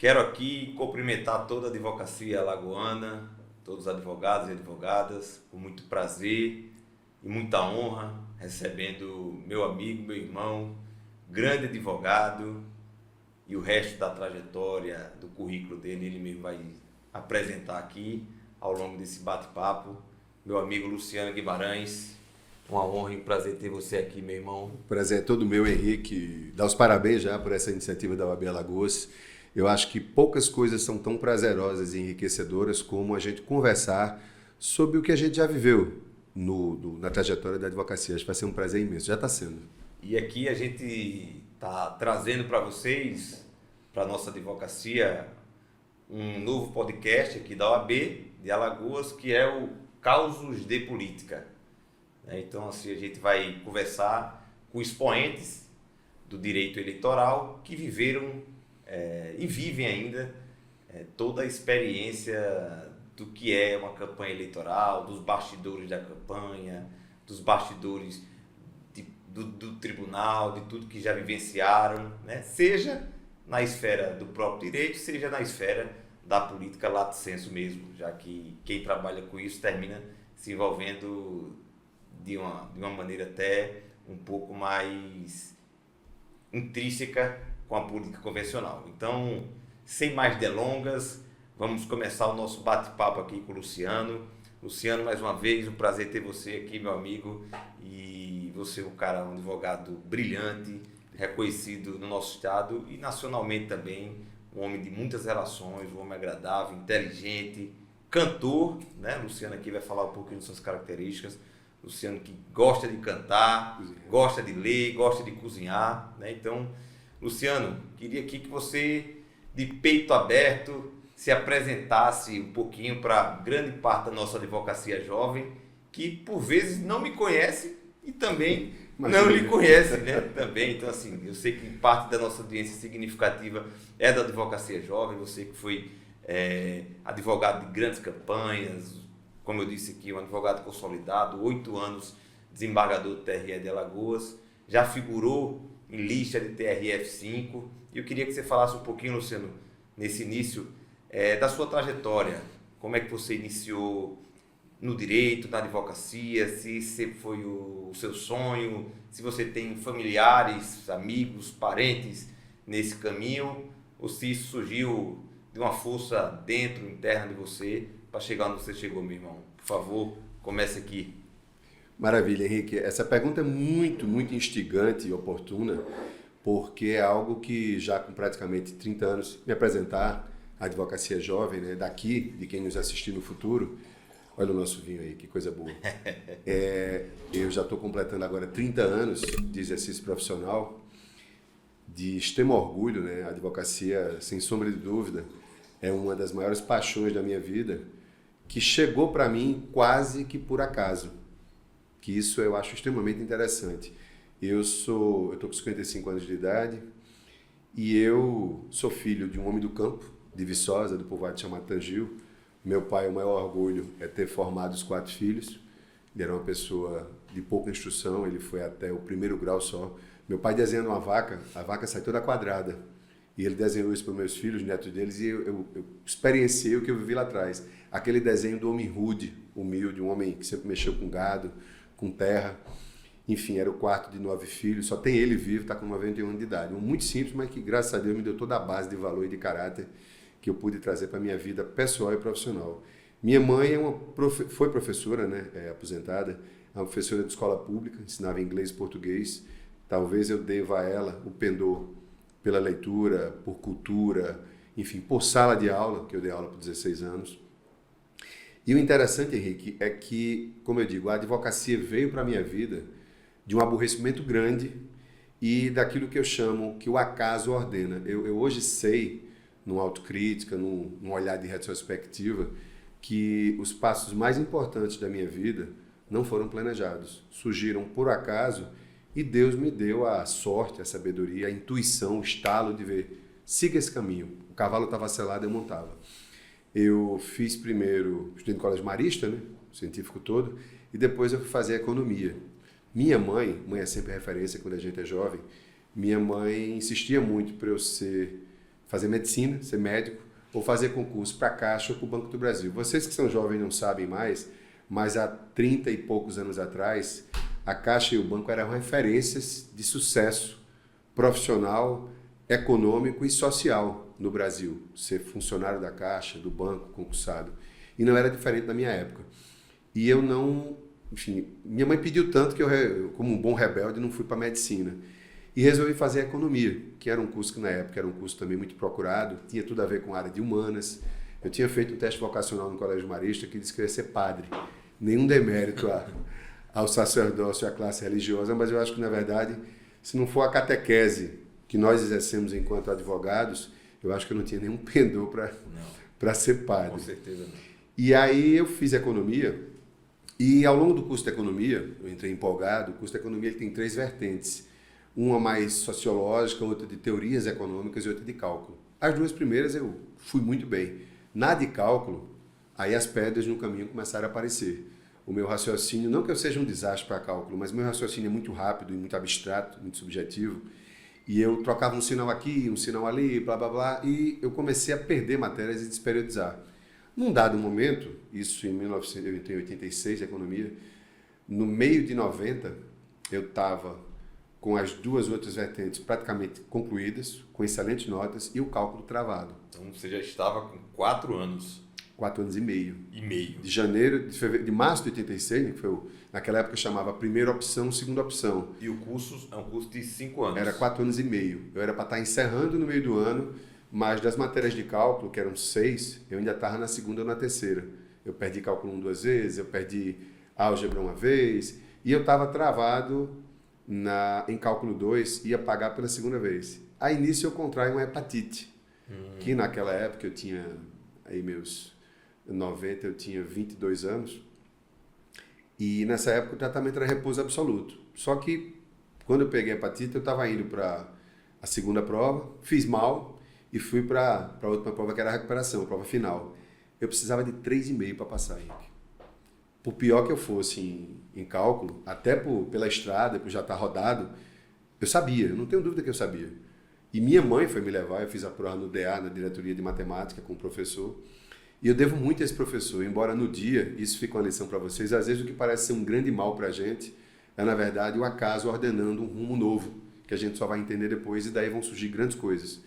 Quero aqui cumprimentar toda a advocacia alagoana, todos os advogados e advogadas, com muito prazer e muita honra, recebendo meu amigo, meu irmão, grande advogado, e o resto da trajetória, do currículo dele, ele mesmo vai apresentar aqui ao longo desse bate-papo. Meu amigo Luciano Guimarães, uma honra e um prazer ter você aqui, meu irmão. Prazer é todo meu, Henrique. Dar os parabéns já por essa iniciativa da OAB Alagoas. Eu acho que poucas coisas são tão prazerosas e enriquecedoras como a gente conversar sobre o que a gente já viveu na trajetória da advocacia. Acho que vai ser um prazer imenso, já está sendo. E aqui a gente está trazendo para vocês, para a nossa advocacia, um novo podcast aqui da OAB de Alagoas, que é o Causos de Política. Então, assim, a gente vai conversar com expoentes do direito eleitoral que viveram e vivem ainda toda a experiência do que é uma campanha eleitoral, dos bastidores da campanha, dos bastidores do tribunal, de tudo que já vivenciaram, né? Seja na esfera do próprio direito, seja na esfera da política lato sensu mesmo, já que quem trabalha com isso termina se envolvendo de uma maneira até um pouco mais intrínseca com a política convencional. Então, sem mais delongas, vamos começar o nosso bate-papo aqui com o Luciano. Luciano, mais uma vez, um prazer ter você aqui, meu amigo, e você é um advogado brilhante, reconhecido no nosso estado e nacionalmente também, um homem de muitas relações, um homem agradável, inteligente, cantor, né? Luciano aqui vai falar um pouquinho de suas características. Luciano que gosta de cantar, gosta de ler, gosta de cozinhar, né? Então, Luciano, queria aqui que você, de peito aberto, se apresentasse um pouquinho para grande parte da nossa advocacia jovem, que por vezes não me conhece e também não lhe conhece, né? Também, então assim, eu sei que parte da nossa audiência significativa é da advocacia jovem, você que foi advogado de grandes campanhas, como eu disse aqui, um advogado consolidado, 8 anos desembargador do TRE de Alagoas, já figurou em lista de TRF5, e eu queria que você falasse um pouquinho, Luciano, nesse início, da sua trajetória, como é que você iniciou no direito, na advocacia, se sempre foi o seu sonho, se você tem familiares, amigos, parentes nesse caminho, ou se isso surgiu de uma força dentro, interna de você, para chegar onde você chegou, meu irmão. Por favor, comece aqui. Maravilha, Henrique. Essa pergunta é muito, muito instigante e oportuna, porque é algo que já com praticamente 30 anos me apresentar a advocacia jovem, né, daqui, de quem nos assistir no futuro. Olha o nosso vinho aí, que coisa boa. Eu já estou completando agora 30 anos de exercício profissional, de extremo orgulho, né? A advocacia, sem sombra de dúvida, é uma das maiores paixões da minha vida, que chegou para mim quase que por acaso, que isso eu acho extremamente interessante. Eu estou com 55 anos de idade e eu sou filho de um homem do campo, de Viçosa, do povoado chamado Tangil. Meu pai, o maior orgulho é ter formado os 4 filhos. Ele era uma pessoa de pouca instrução, ele foi até o 1º grau só. Meu pai desenhando uma vaca, a vaca sai toda quadrada. E ele desenhou isso para meus filhos, netos deles, e eu experienciei o que eu vivi lá atrás. Aquele desenho do homem rude, humilde, um homem que sempre mexeu com gado, com terra. Enfim, era o 4º de 9 filhos, só tem ele vivo, está com 91 anos de idade. Um muito simples, mas que graças a Deus me deu toda a base de valor e de caráter que eu pude trazer para a minha vida pessoal e profissional. Minha mãe foi professora, né, aposentada, é uma professora de escola pública, ensinava inglês e português. Talvez eu deva a ela o pendor pela leitura, por cultura, enfim, por sala de aula, que eu dei aula por 16 anos. E o interessante, Henrique, é que, como eu digo, a advocacia veio para a minha vida de um aborrecimento grande e daquilo que eu chamo que o acaso ordena. Eu hoje sei, numa autocrítica, num olhar de retrospectiva, que os passos mais importantes da minha vida não foram planejados, surgiram por acaso e Deus me deu a sorte, a sabedoria, a intuição, o estalo de ver, siga esse caminho. O cavalo estava selado, eu montava. Eu fiz primeiro, estudei no colégio marista, né, científico todo, e depois eu fui fazer economia. Minha mãe é sempre referência quando a gente é jovem, minha mãe insistia muito para eu fazer medicina, ser médico, ou fazer concurso para a Caixa ou para o Banco do Brasil. Vocês que são jovens não sabem mais, mas há 30 e poucos anos atrás, a Caixa e o banco eram referências de sucesso profissional, econômico e social no Brasil. Ser funcionário da Caixa, do banco, concursado. E não era diferente da minha época. E eu não... Enfim, minha mãe pediu tanto que eu, como um bom rebelde, não fui para medicina. E resolvi fazer economia, que era um curso que na época era um curso também muito procurado, tinha tudo a ver com a área de humanas. Eu tinha feito um teste vocacional no Colégio Marista que disse que eu ia ser padre. Nenhum demérito ao sacerdócio e à classe religiosa, mas eu acho que, na verdade, se não for a catequese que nós exercemos enquanto advogados, eu acho que eu não tinha nenhum pendor para ser padre. Com certeza não. E aí eu fiz economia, e ao longo do curso de economia, eu entrei empolgado. O curso de economia ele tem 3 vertentes. Uma mais sociológica, outra de teorias econômicas e outra de cálculo. As 2 primeiras eu fui muito bem. Na de cálculo, aí as pedras no caminho começaram a aparecer. O meu raciocínio, não que eu seja um desastre para cálculo, mas meu raciocínio é muito rápido e muito abstrato, muito subjetivo. E eu trocava um sinal aqui, um sinal ali, blá, blá, blá, e eu comecei a perder matérias e desperiodizar. Num dado momento, isso em 1986, economia, no meio de 90, eu estava com as 2 outras vertentes praticamente concluídas, com excelentes notas e o cálculo travado. Então você já estava com 4 anos. 4 anos e meio. De março de 86, que foi naquela época chamava primeira opção, segunda opção. E o curso é um curso de 5 anos. Era 4 anos e meio. Eu era para estar encerrando no meio do ano, mas das matérias de cálculo, que eram 6, eu ainda estava na segunda ou na terceira. Eu perdi cálculo 1 2 vezes, eu perdi álgebra 1 vez, e eu estava travado em cálculo 2, ia pagar pela segunda vez. Aí nisso eu contraí uma hepatite, que naquela época eu tinha, aí meus 90, eu tinha 22 anos, e nessa época o tratamento era repouso absoluto. Só que quando eu peguei a hepatite, eu estava indo para a segunda prova, fiz mal e fui para a última prova, que era a recuperação, a prova final. Eu precisava de 3,5 para passar, Henrique. Por pior que eu fosse em cálculo, até pela estrada, por já estar rodado, eu sabia, não tenho dúvida que eu sabia. E minha mãe foi me levar, eu fiz a prova no DA, na diretoria de matemática, com o professor, e eu devo muito a esse professor, embora no dia, isso fica uma lição para vocês, às vezes o que parece ser um grande mal para a gente, é na verdade o acaso ordenando um rumo novo, que a gente só vai entender depois, e daí vão surgir grandes coisas.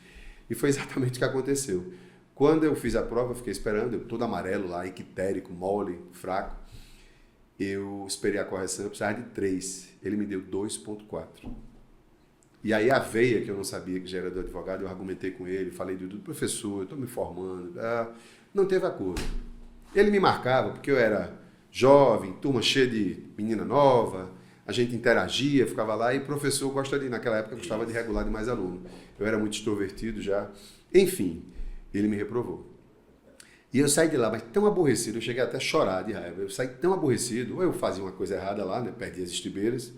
E foi exatamente o que aconteceu. Quando eu fiz a prova, eu fiquei esperando, eu todo amarelo lá, equitérico, mole, fraco. Eu esperei a correção, eu precisava de 3. Ele me deu 2,4. E aí a veia, que eu não sabia que já era do advogado, eu argumentei com ele, falei do professor, eu estou me formando. Não teve acordo. Ele me marcava, porque eu era jovem, turma cheia de menina nova, a gente interagia, ficava lá, e o professor naquela época gostava de regular de mais aluno. Eu era muito extrovertido já. Enfim, ele me reprovou. E eu saí de lá, mas tão aborrecido, eu cheguei até a chorar de raiva. Eu saí tão aborrecido, ou eu fazia uma coisa errada lá, né, perdi as estribeiras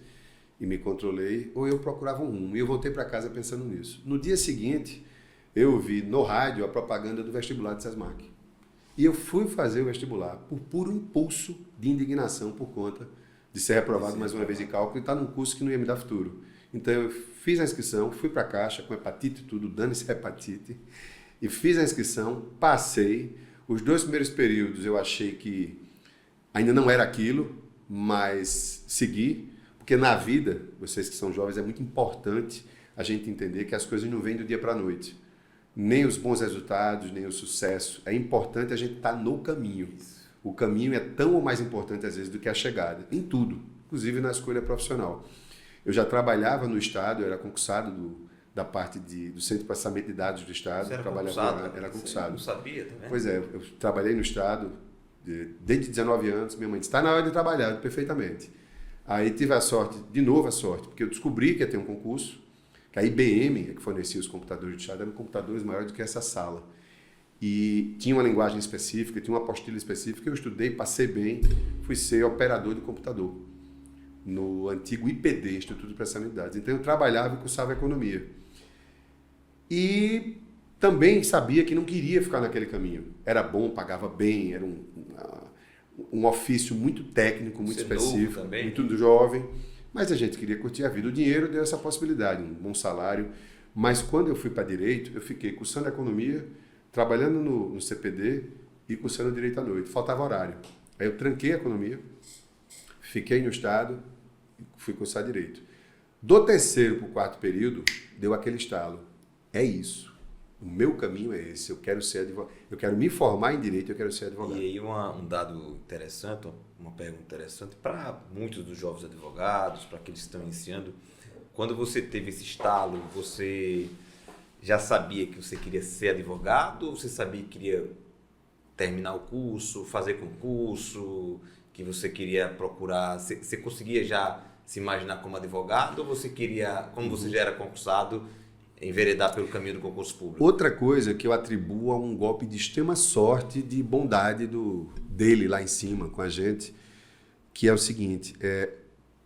e me controlei, ou eu procurava um rumo. E eu voltei para casa pensando nisso. No dia seguinte, eu ouvi no rádio a propaganda do vestibular de SESMAC. E eu fui fazer o vestibular por puro impulso de indignação por conta de ser reprovado mais uma vez em cálculo e estar num curso que não ia me dar futuro. Então eu fiz a inscrição, fui para a Caixa com hepatite e tudo, dane-se hepatite, e fiz a inscrição, passei. Os 2 primeiros períodos eu achei que ainda não era aquilo, mas segui, porque na vida, vocês que são jovens, é muito importante a gente entender que as coisas não vêm do dia para a noite. Nem os bons resultados, nem o sucesso. É importante a gente estar no caminho. O caminho é tão ou mais importante às vezes do que a chegada, em tudo, inclusive na escolha profissional. Eu já trabalhava no Estado, eu era concursado da parte do Centro de Processamento de Dados do Estado. Você era concursado? Era concursado. Não sabia, tá vendo? Pois é, eu trabalhei no Estado desde 19 anos. Minha mãe disse, está na hora de trabalhar, perfeitamente. Aí tive a sorte, porque eu descobri que ia ter um concurso, que a IBM, que fornecia os computadores do Estado, eram computadores maiores do que essa sala. E tinha uma linguagem específica, tinha uma apostila específica, eu estudei, passei bem, fui ser operador de computador, no antigo IPD, Instituto de Processamento de Dados. Então eu trabalhava e cursava economia. E também sabia que não queria ficar naquele caminho. Era bom, pagava bem, era um ofício muito técnico, muito específico, muito jovem, mas a gente queria curtir a vida. O dinheiro deu essa possibilidade, um bom salário, Mas quando eu fui para direito, eu fiquei cursando economia, trabalhando no CPD e cursando direito à noite. Faltava horário. Aí eu tranquei a economia, fiquei no estado e fui cursar direito. Do terceiro para o quarto período, deu aquele estalo. É isso. O meu caminho é esse. Eu quero ser advogado. Eu quero me formar em direito, eu quero ser advogado. E aí um dado interessante, uma pergunta interessante para muitos dos jovens advogados, para aqueles que estão iniciando. Quando você teve esse estalo, você já sabia que você queria ser advogado ou você sabia que queria terminar o curso, fazer concurso, que você queria procurar... Você conseguia já se imaginar como advogado ou você queria, como você já era concursado, enveredar pelo caminho do concurso público? Outra coisa que eu atribuo a um golpe de extrema sorte, de bondade dele lá em cima com a gente, que é o seguinte,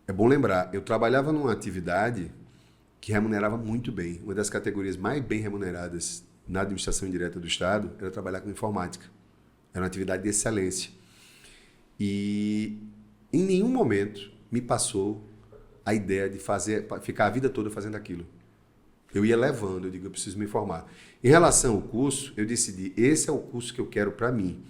é bom lembrar, eu trabalhava numa atividade que remunerava muito bem. Uma das categorias mais bem remuneradas na administração indireta do Estado era trabalhar com informática. Era uma atividade de excelência. E em nenhum momento me passou a ideia de ficar a vida toda fazendo aquilo. Eu ia levando, eu digo, eu preciso me formar. Em relação ao curso, eu decidi, esse é o curso que eu quero para mim.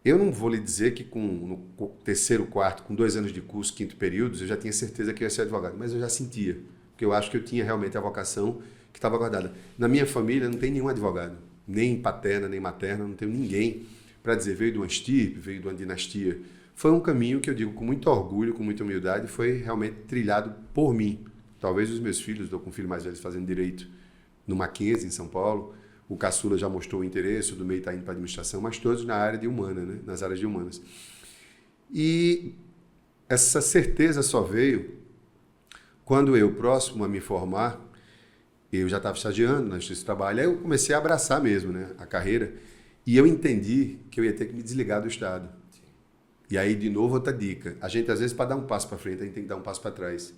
Eu não vou lhe dizer que no terceiro, quarto, com 2 anos de curso, quinto período, eu já tinha certeza que ia ser advogado, mas eu já sentia, porque eu acho que eu tinha realmente a vocação que estava guardada. Na minha família não tem nenhum advogado, nem paterna, nem materna, não tenho ninguém para dizer, veio de uma estirpe, veio de uma dinastia. Foi um caminho que eu digo com muito orgulho, com muita humildade, foi realmente trilhado por mim. Talvez os meus filhos, estou com um filho mais velho fazendo direito no Mackenzie, em São Paulo. O caçula já mostrou o interesse, o do meio está indo para a administração, mas todos na área de humana, né? Nas áreas de humanas. E essa certeza só veio quando eu, próximo a me formar, eu já estava estagiando na Justiça do Trabalho, aí eu comecei a abraçar mesmo, né, a carreira, e eu entendi que eu ia ter que me desligar do Estado. E aí, de novo, outra dica. A gente, às vezes, para dar um passo para frente, a gente tem que dar um passo para trás.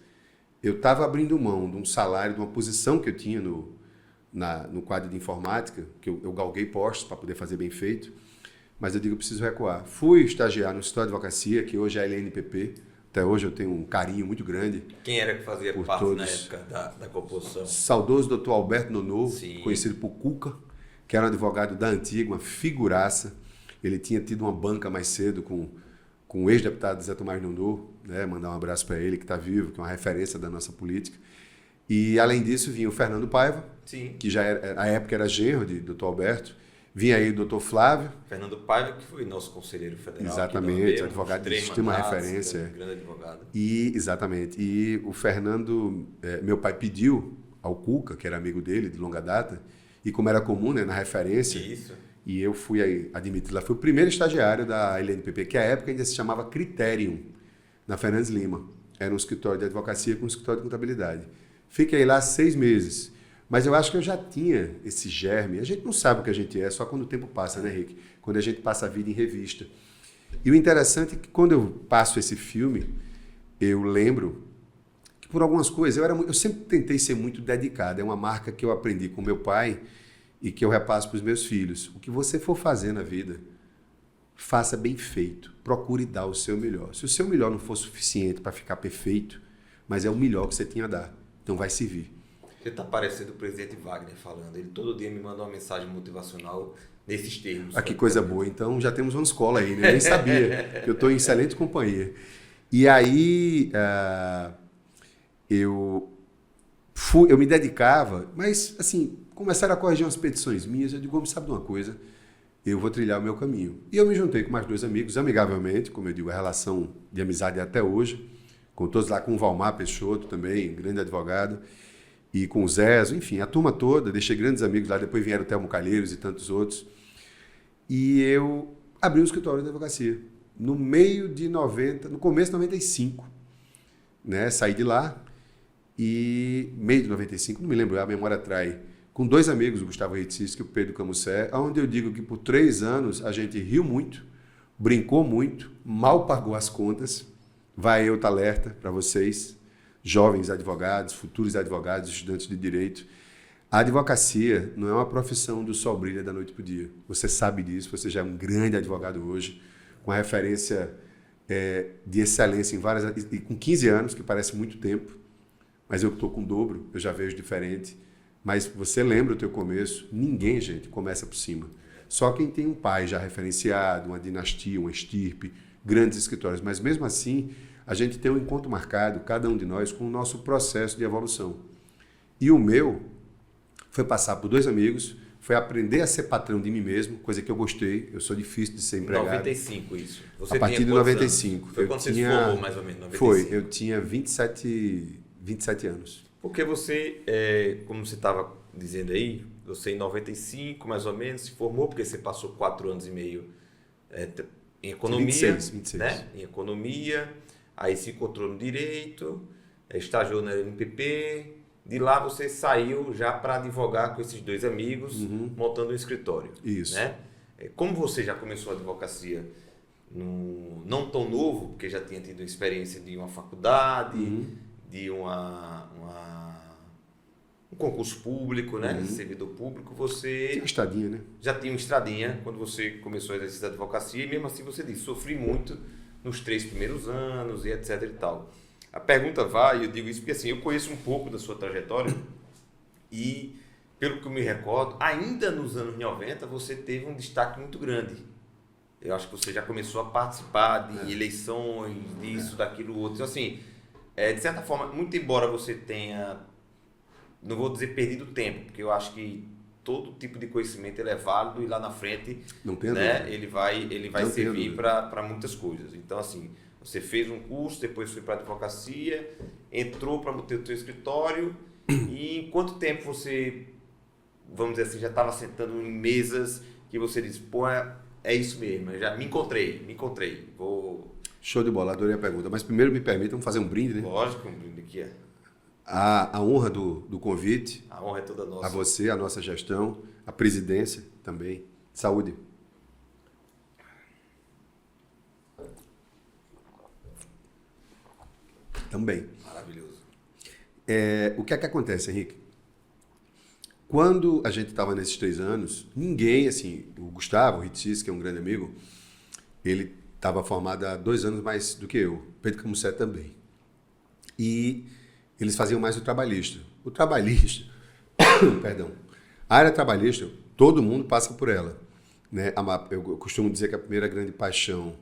Eu estava abrindo mão de um salário, de uma posição que eu tinha no quadro de informática, que eu galguei postos para poder fazer bem feito, mas eu digo, eu preciso recuar. Fui estagiar no Escritório de Advocacia, que hoje é a LNPP, até hoje eu tenho um carinho muito grande. Quem era que fazia parte todos, na época da composição? Saudoso doutor Alberto Nonou, Sim. Conhecido por Cuca, que era um advogado da antiga, uma figuraça. Ele tinha tido uma banca mais cedo com o ex-deputado Zé Tomás Nonou, né? Mandar um abraço para ele, que está vivo, que é uma referência da nossa política. E, além disso, vinha o Fernando Paiva, Sim. que já era, na época era genro de doutor Alberto. Vinha aí o doutor Flávio. Fernando Paiva, que foi nosso conselheiro federal. Exatamente, advogado de extrema referência. Grande advogado. Exatamente. E o Fernando, meu pai pediu ao Cuca, que era amigo dele de longa data, e como era comum, né, na referência, Isso. e eu fui aí admitido lá, fui o primeiro estagiário da LNPP, que à época ainda se chamava Criterium, na Fernandes Lima. Era um escritório de advocacia com um escritório de contabilidade. Fiquei lá 6 meses. Mas eu acho que eu já tinha esse germe. A gente não sabe o que a gente é, só quando o tempo passa, né, Rick? Quando a gente passa a vida em revista. E o interessante é que quando eu passo esse filme, eu lembro que por algumas coisas, eu sempre tentei ser muito dedicado. É uma marca que eu aprendi com meu pai e que eu repasso para os meus filhos. O que você for fazer na vida, faça bem feito. Procure dar o seu melhor. Se o seu melhor não for suficiente para ficar perfeito, mas é o melhor que você tinha a dar, então vai servir. Você está parecendo o presidente Wagner falando. Ele todo dia me manda uma mensagem motivacional nesses termos. Ah, que coisa boa. Então já temos uma escola aí, né? Eu nem sabia. Eu estou em excelente companhia. E aí eu me dedicava, mas assim, começaram a corrigir umas petições minhas. Eu digo, sabe de uma coisa? Eu vou trilhar o meu caminho. E eu me juntei com mais 2 amigos, amigavelmente, como eu digo, a relação de amizade é até hoje, com todos lá, com o Valmar Peixoto também, grande advogado, e com o Zezo, enfim, a turma toda, deixei grandes amigos lá, depois vieram o Telmo Calheiros e tantos outros. E eu abri um escritório de advocacia, no começo de 95, né? Saí de lá e meio de 95, não me lembro, a memória trai, com 2 amigos, o Gustavo Reitzis e o Pedro Camussé, onde eu digo que por 3 anos a gente riu muito, brincou muito, mal pagou as contas. Vai eu tá alerta para vocês, jovens advogados, futuros advogados, estudantes de direito. A advocacia não é uma profissão do sol brilha da noite para o dia. Você sabe disso, você já é um grande advogado hoje, com a referência de excelência em várias... E com 15 anos, que parece muito tempo, mas eu estou com o dobro, eu já vejo diferente. Mas você lembra o teu começo? Ninguém, gente, começa por cima. Só quem tem um pai já referenciado, uma dinastia, uma estirpe, grandes escritórios. Mas mesmo assim, a gente tem um encontro marcado, cada um de nós, com o nosso processo de evolução. E o meu foi passar por 2 amigos, foi aprender a ser patrão de mim mesmo, coisa que eu gostei. Eu sou difícil de ser empregado. 95 isso. Você a partir de 95. Foi quando você se formou, mais ou menos, 95? Foi, eu tinha 27 anos. Porque você, como você estava dizendo aí, você em 95, mais ou menos, se formou, porque você passou 4 anos e meio em economia. 26. Né? Em economia, aí se encontrou no direito, estagiou na NPP. De lá você saiu já para advogar com esses 2 amigos, montando um escritório. Isso. Né? Como você já começou a advocacia não tão novo, porque já tinha tido experiência de uma faculdade, de um concurso público, né? Servidor público, você... Tinha uma estradinha, né? Já tinha uma estradinha quando você começou a exercer a advocacia e mesmo assim você disse, sofri muito nos 3 primeiros anos e etc e tal. A pergunta vai, eu digo isso porque assim, eu conheço um pouco da sua trajetória e, pelo que eu me recordo, ainda nos anos 90 você teve um destaque muito grande. Eu acho que você já começou a participar de eleições, disso, daquilo, outro. Então, assim, de certa forma, muito embora você tenha, não vou dizer perdido tempo, porque eu acho que todo tipo de conhecimento ele é válido e lá na frente, né, ele vai servir para muitas coisas. Então, assim, você fez um curso, depois foi para a advocacia, entrou para ter o seu escritório e em quanto tempo você, vamos dizer assim, já estava sentando em mesas que você disse, pô, é isso mesmo, eu já me encontrei, vou... Show de bola, adorei a pergunta. Mas primeiro me permitam fazer um brinde, né? Lógico, um brinde aqui é. A honra do convite. A honra é toda nossa. A você, a nossa gestão, a presidência também. Saúde. Também. Maravilhoso. O que é que acontece, Henrique? Quando a gente estava nesses 3 anos, ninguém, assim, o Gustavo Ritchis, que é um grande amigo, ele estava formado há 2 anos mais do que eu, Pedro Camuset também. E eles faziam mais o trabalhista. O trabalhista, perdão, a área trabalhista, todo mundo passa por ela. Né? Eu costumo dizer que a primeira grande paixão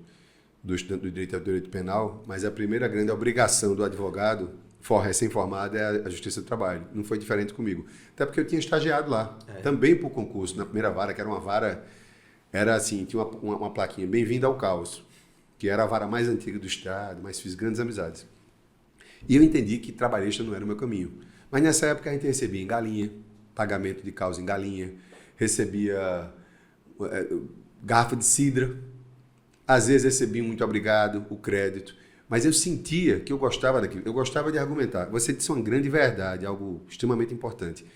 do estudante do direito é o direito penal, mas a primeira grande obrigação do advogado recém-formado é a Justiça do Trabalho. Não foi diferente comigo. Até porque eu tinha estagiado lá, também por concurso, na primeira vara, que era uma vara, era assim, tinha uma plaquinha, bem-vindo ao caos, que era a vara mais antiga do Estado, mas fiz grandes amizades. E eu entendi que trabalhista não era o meu caminho. Mas nessa época a gente recebia em galinha, pagamento de causa em galinha, recebia garrafa de cidra, às vezes recebia um muito obrigado, o crédito, mas eu sentia que eu gostava daquilo, eu gostava de argumentar. Você disse uma grande verdade, algo extremamente importante.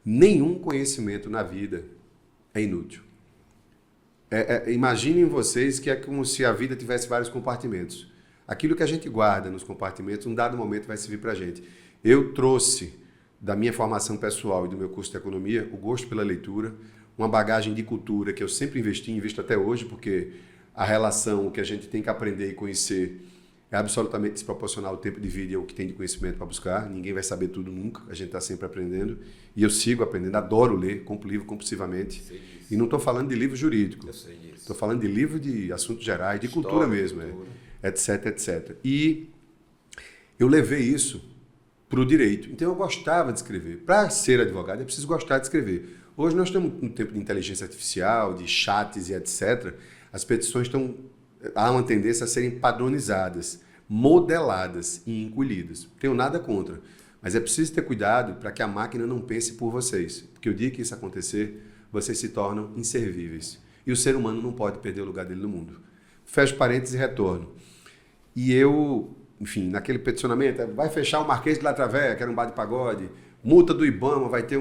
Nenhum conhecimento na vida é inútil. Imaginem vocês que é como se a vida tivesse vários compartimentos. Aquilo que a gente guarda nos compartimentos, um dado momento vai servir para a gente. Eu trouxe da minha formação pessoal e do meu curso de economia o gosto pela leitura, uma bagagem de cultura que eu sempre invisto até hoje, porque a relação, o que a gente tem que aprender e conhecer é absolutamente desproporcional ao tempo de vida e ao que tem de conhecimento para buscar. Ninguém vai saber tudo nunca, a gente está sempre aprendendo. E eu sigo aprendendo, adoro ler, compro livro compulsivamente. E não estou falando de livro jurídico, estou falando de livro de assuntos gerais, de história, cultura mesmo, etc, etc. E eu levei isso para o direito. Então eu gostava de escrever. Para ser advogado é preciso gostar de escrever. Hoje nós estamos no tempo de inteligência artificial, de chats e etc. As petições há uma tendência a serem padronizadas, modeladas e encolhidas. Não tenho nada contra, mas é preciso ter cuidado para que a máquina não pense por vocês, porque o dia que isso acontecer, vocês se tornam inservíveis. E o ser humano não pode perder o lugar dele no mundo. Fecho parênteses e retorno. E eu, enfim, naquele peticionamento, vai fechar o Marquês de Latravéia, que era um bar de pagode, multa do IBAMA, vai ter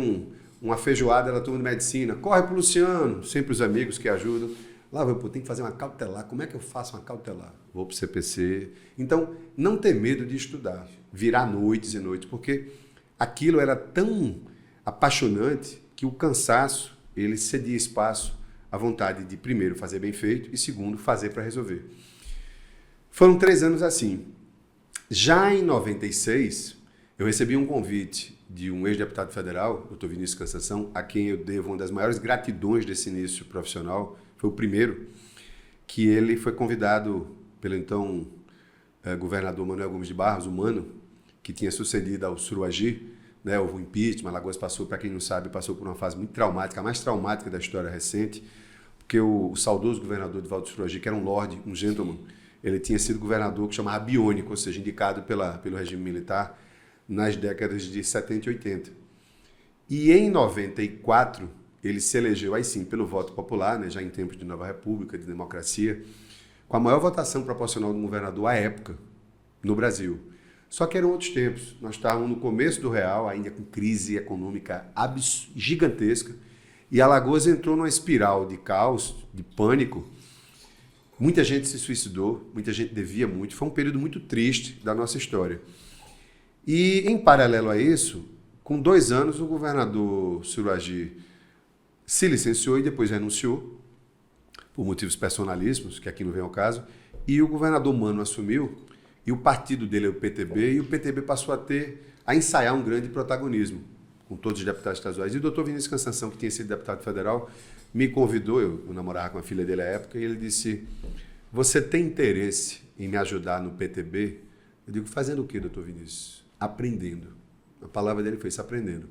uma feijoada da turma de medicina, corre pro Luciano, sempre os amigos que ajudam. Lá eu tenho que fazer uma cautelar. Como é que eu faço uma cautelar? Vou para o CPC. Então, não ter medo de estudar. Virar noites e noites. Porque aquilo era tão apaixonante que o cansaço, ele cedia espaço à vontade de, primeiro, fazer bem feito e, segundo, fazer para resolver. Foram 3 anos assim. Já em 96, eu recebi um convite de um ex-deputado federal, doutor Vinícius Cansação, a quem eu devo uma das maiores gratidões desse início profissional. Foi o primeiro que ele foi convidado pelo então governador Manuel Gomes de Barros, o Mano, que tinha sucedido ao Suruagi, né? Houve um impeachment, Alagoas passou, para quem não sabe, passou por uma fase muito traumática, a mais traumática da história recente, porque o saudoso governador Divaldo Suruagi, que era um lord, um gentleman, ele tinha sido governador que chamava biônico, ou seja, indicado pelo regime militar nas décadas de 70 e 80. E em 94, ele se elegeu, aí sim, pelo voto popular, né, já em tempos de nova república, de democracia, com a maior votação proporcional do governador à época no Brasil. Só que eram outros tempos. Nós estávamos no começo do real, ainda com crise econômica gigantesca, e Alagoas entrou numa espiral de caos, de pânico. Muita gente se suicidou, muita gente devia muito. Foi um período muito triste da nossa história. E, em paralelo a isso, com 2 anos, o governador Suruagi se licenciou e depois renunciou, por motivos personalíssimos, que aqui não vem ao caso, e o governador Mano assumiu, e o partido dele é o PTB, e o PTB passou a ensaiar um grande protagonismo, com todos os deputados estaduais. E o doutor Vinícius Cansação, que tinha sido deputado federal, me convidou, eu namorava com a filha dele à época, e ele disse, você tem interesse em me ajudar no PTB? Eu digo, fazendo o quê, doutor Vinícius? Aprendendo. A palavra dele foi isso, aprendendo.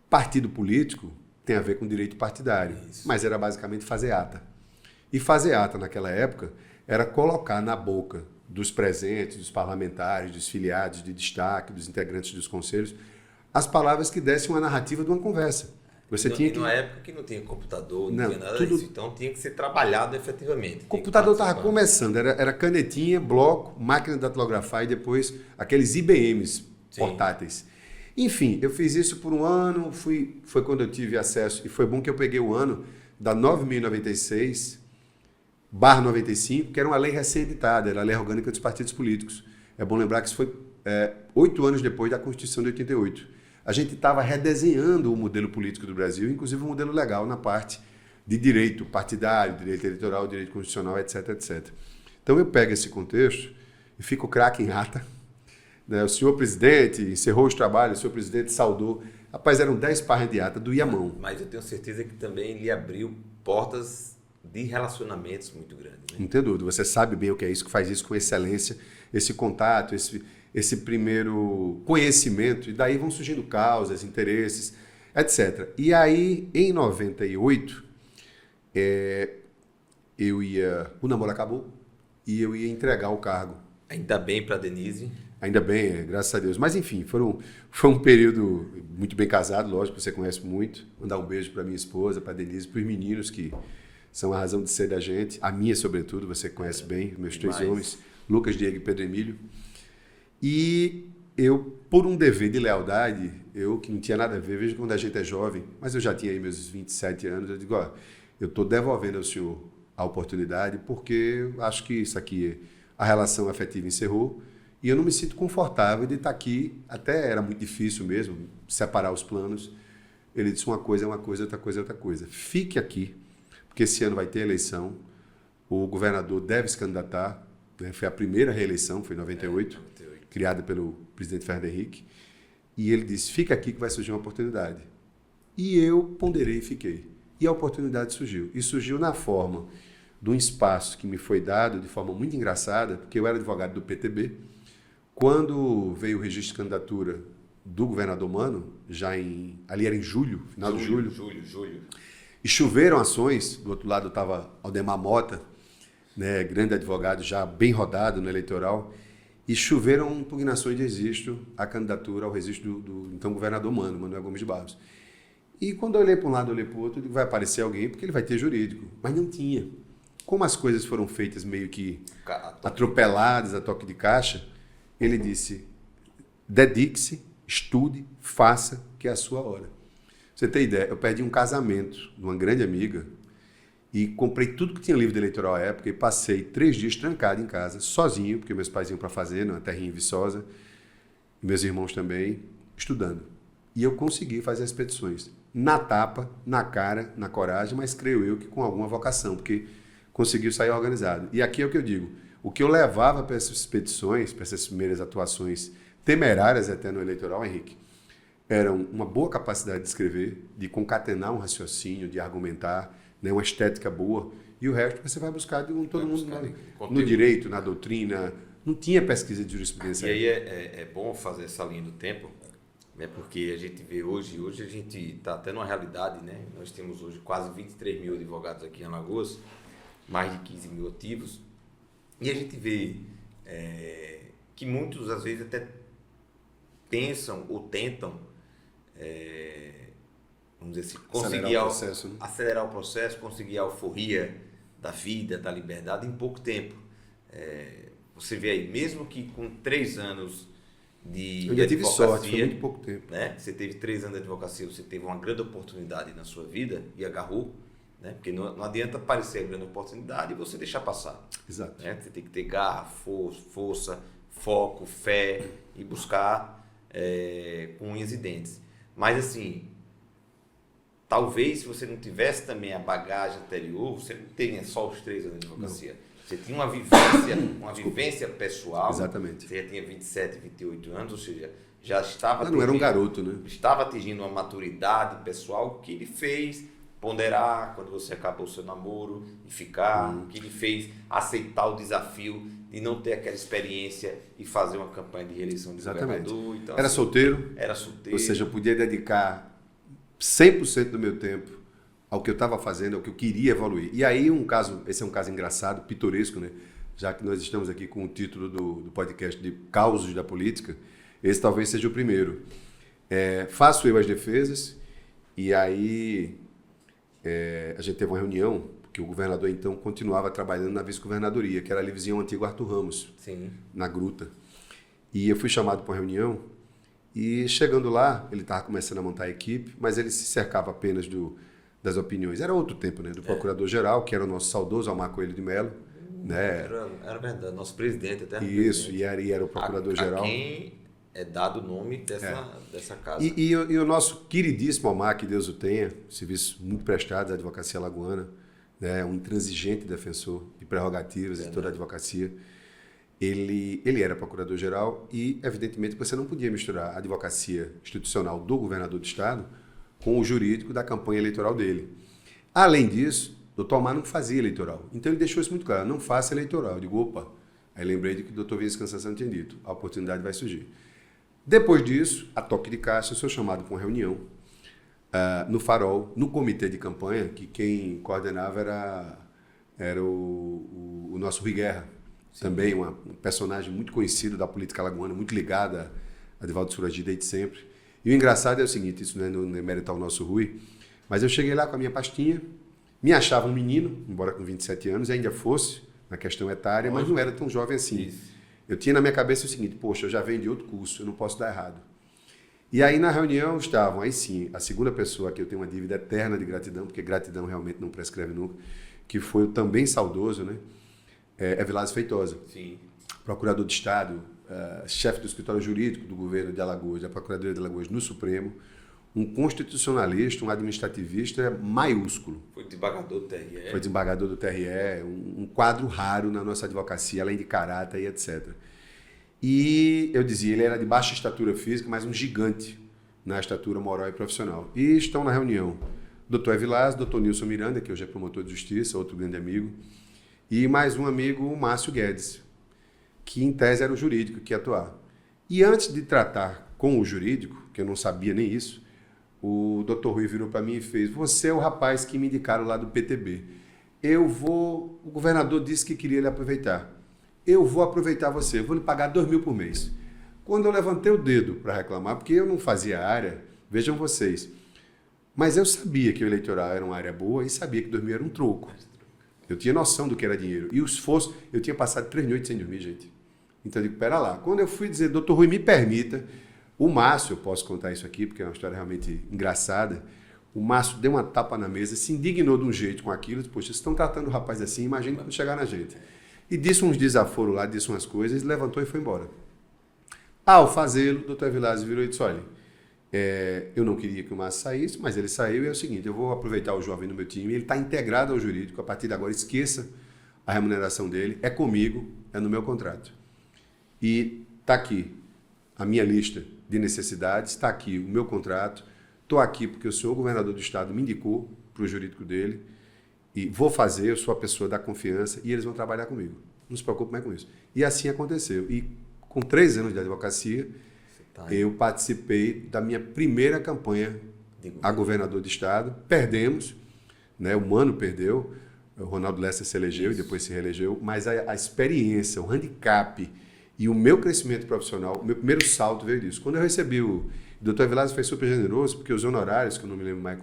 Partido político tem a ver com direito partidário, mas era basicamente fazer ata. E fazer ata naquela época era colocar na boca dos presentes, dos parlamentares, dos filiados de destaque, dos integrantes dos conselhos, as palavras que dessem uma narrativa de uma conversa. Você tinha que... numa época que não tinha computador, não tinha nada disso, então tinha que ser trabalhado efetivamente. O computador estava começando, era canetinha, bloco, máquina de datilografar e depois aqueles IBMs portáteis. Enfim, eu fiz isso por um ano, foi quando eu tive acesso, e foi bom que eu peguei o ano da 9.096/95, que era uma lei recém-editada, era a lei orgânica dos partidos políticos. É bom lembrar que isso foi 8 anos depois da Constituição de 88. A gente estava redesenhando o modelo político do Brasil, inclusive o modelo legal na parte de direito partidário, direito eleitoral, direito constitucional, etc, etc. Então eu pego esse contexto e fico craque em ata. O senhor presidente encerrou os trabalhos, o senhor presidente saudou. Rapaz, eram 10 páginas de ata, doía a mão. Mas eu tenho certeza que também lhe abriu portas de relacionamentos muito grandes. Né? Não tem dúvida, você sabe bem o que é isso, que faz isso com excelência, esse contato, esse primeiro conhecimento, e daí vão surgindo causas, interesses, etc. E aí, em 98, o namoro acabou e eu ia entregar o cargo. Ainda bem para Denise. Ainda bem, graças a Deus. Mas, enfim, foi um período muito bem casado, lógico, você conhece muito. Mandar um beijo para minha esposa, para Denise, para os meninos que são a razão de ser da gente. A minha, sobretudo, você conhece bem, meus 3 homens, Lucas, Diego e Pedro Emílio. E eu, por um dever de lealdade, eu que não tinha nada a ver, veja quando a gente é jovem, mas eu já tinha aí meus 27 anos, eu digo, eu estou devolvendo ao senhor a oportunidade porque eu acho que isso aqui, a relação afetiva encerrou e eu não me sinto confortável de estar aqui, até era muito difícil mesmo, separar os planos. Ele disse uma coisa é uma coisa, outra coisa é outra coisa. Fique aqui, porque esse ano vai ter eleição, o governador deve se candidatar, né? Foi a primeira reeleição, foi em 98. Criada pelo presidente Fernando Henrique, e ele disse, fica aqui que vai surgir uma oportunidade. E eu ponderei e fiquei. E a oportunidade surgiu. E surgiu na forma de um espaço que me foi dado de forma muito engraçada, porque eu era advogado do PTB. Quando veio o registro de candidatura do governador Mano, ali era em julho, final de julho. Julho. E choveram ações, do outro lado estava Aldemar Mota, né, grande advogado, já bem rodado no eleitoral, e choveram impugnações de registro à candidatura ao registro do então governador Mano, Manuel Gomes de Barros. E quando eu olhei para um lado, eu olhei para o outro, eu digo, vai aparecer alguém, porque ele vai ter jurídico. Mas não tinha. Como as coisas foram feitas meio que atropeladas, a toque de caixa, ele disse, dedique-se, estude, faça, que é a sua hora. Pra você ter ideia, eu perdi um casamento de uma grande amiga, e comprei tudo que tinha livro de eleitoral à época e passei 3 dias trancado em casa, sozinho, porque meus pais iam para a fazenda, uma terrinha em Viçosa, e meus irmãos também, estudando. E eu consegui fazer as petições. Na tapa, na cara, na coragem, mas creio eu que com alguma vocação, porque conseguiu sair organizado. E aqui é o que eu digo, o que eu levava para essas petições, para essas primeiras atuações temerárias até no eleitoral, Henrique, eram uma boa capacidade de escrever, de concatenar um raciocínio, de argumentar, né, uma estética boa, e o resto você vai buscar de todo mundo no direito, na doutrina. Não tinha pesquisa de jurisprudência. E aí é bom fazer essa linha do tempo, né, porque a gente vê hoje a gente está tendo uma realidade, né? Nós temos hoje quase 23 mil advogados aqui em Alagoas, mais de 15 mil ativos, e a gente vê que muitos, às vezes, até pensam ou tentam, vamos dizer assim, conseguir acelerar o processo, conseguir a euforia da vida, da liberdade em pouco tempo. Você vê aí, mesmo que com 3 anos de eu já tive advocacia, sorte, foi muito pouco tempo. né? Você teve 3 anos de advocacia, você teve uma grande oportunidade na sua vida e agarrou, né? Porque não adianta aparecer a grande oportunidade e você deixar passar. Exato. Né? Você tem que ter garra, força, foco, fé e buscar com unhas e dentes. Mas assim, talvez se você não tivesse também a bagagem anterior, você não teria só os 3 anos de advocacia. Não. Você tinha uma vivência pessoal. Exatamente. Você já tinha 27, 28 anos, ou seja, já estava... Não era um garoto, né? Estava atingindo uma maturidade pessoal que lhe fez ponderar quando você acabou o seu namoro e ficar, que lhe fez aceitar o desafio de não ter aquela experiência e fazer uma campanha de reeleição de governador. Então, era assim, solteiro. Era solteiro. Ou seja, eu podia dedicar 100% do meu tempo ao que eu estava fazendo, ao que eu queria evoluir. E aí, esse é um caso engraçado, pitoresco, né? Já que nós estamos aqui com o título do podcast de Causos da Política, esse talvez seja o primeiro. Faço eu as defesas, e aí a gente teve uma reunião, porque o governador então continuava trabalhando na vice-governadoria, que era ali vizinho ao antigo Arthur Ramos, Sim. na Gruta. E eu fui chamado para uma reunião, e chegando lá, ele estava começando a montar a equipe, mas ele se cercava apenas das opiniões. Era outro tempo, né? Do procurador-geral, que era o nosso saudoso Almar Coelho de Mello. Né? Era verdade, nosso presidente até. Isso, e era o procurador-geral. A quem é dado o nome dessa casa. E o nosso queridíssimo Almar, que Deus o tenha, serviço muito prestado à advocacia alagoana, né? Um intransigente defensor de prerrogativas de toda a advocacia. Ele era procurador-geral e, evidentemente, você não podia misturar a advocacia institucional do governador do estado com o jurídico da campanha eleitoral dele. Além disso, o doutor Almar não fazia eleitoral. Então ele deixou isso muito claro, não faça eleitoral. Eu digo, opa. Aí lembrei de que o doutor Vinícius Cansação tinha dito, a oportunidade vai surgir. Depois disso, a toque de caixa, eu sou chamado para uma reunião no Farol, no comitê de campanha, que quem coordenava era o nosso Rui Guerra. Sim. Também um personagem muito conhecido da política alagoana, muito ligado a Adivaldo Suragi desde sempre. E o engraçado é o seguinte, isso não é mérito ao nosso Rui, mas eu cheguei lá com a minha pastinha, me achava um menino, embora com 27 anos, ainda fosse na questão etária, mas não era tão jovem assim. Isso. Eu tinha na minha cabeça o seguinte, poxa, eu já venho de outro curso, eu não posso dar errado. E aí na reunião estavam, aí sim, a segunda pessoa que eu tenho uma dívida eterna de gratidão, porque gratidão realmente não prescreve nunca, que foi o também saudoso, né? Evilásio Feitosa, sim. Procurador de Estado, chefe do escritório jurídico do governo de Alagoas, da Procuradoria de Alagoas no Supremo, um constitucionalista, um administrativista maiúsculo. Foi desembargador do TRE. Foi desembargador do TRE, um quadro raro na nossa advocacia, além de caráter e etc. E eu dizia, ele era de baixa estatura física, mas um gigante na estatura moral e profissional. E estão na reunião doutor Evilásio, doutor Nilson Miranda, que hoje é promotor de justiça, outro grande amigo, e mais um amigo, o Márcio Guedes, que em tese era o jurídico que ia atuar. E antes de tratar com o jurídico, que eu não sabia nem isso, o doutor Rui virou para mim e fez, você é o rapaz que me indicaram lá do PTB. O governador disse que queria lhe aproveitar. Eu vou aproveitar você, eu vou lhe pagar 2 mil por mês. Quando eu levantei o dedo para reclamar, porque eu não fazia área, vejam vocês, mas eu sabia que o eleitoral era uma área boa e sabia que 2 mil era um troco. Eu tinha noção do que era dinheiro. E o esforço, eu tinha passado 3 noites sem dormir, gente. Então eu digo, pera lá. Quando eu fui dizer, doutor Rui, me permita, o Márcio, eu posso contar isso aqui, porque é uma história realmente engraçada, o Márcio deu uma tapa na mesa, se indignou de um jeito com aquilo, disse, poxa, vocês estão tratando o rapaz assim, imagina quando chegar na gente. E disse uns desaforos lá, disse umas coisas, levantou e foi embora. Ao fazê-lo, o doutor Evilásio virou e disse, olha, eu não queria que o Márcio saísse, mas ele saiu e é o seguinte, eu vou aproveitar o jovem no meu time, ele está integrado ao jurídico, a partir de agora esqueça a remuneração dele, é comigo, é no meu contrato. E está aqui a minha lista de necessidades, está aqui o meu contrato, estou aqui porque o senhor governador do estado me indicou para o jurídico dele e vou fazer, eu sou a pessoa da confiança e eles vão trabalhar comigo. Não se preocupe mais com isso. E assim aconteceu. E com 3 anos de advocacia, eu participei da minha primeira campanha a governador do estado. Perdemos, né? O Mano perdeu, o Ronaldo Lessa se elegeu e depois se reelegeu, mas a experiência, o handicap e o meu crescimento profissional, o meu primeiro salto veio disso. Quando eu recebi o Dr. Vilazo foi super generoso, porque os honorários, que eu não me lembro mais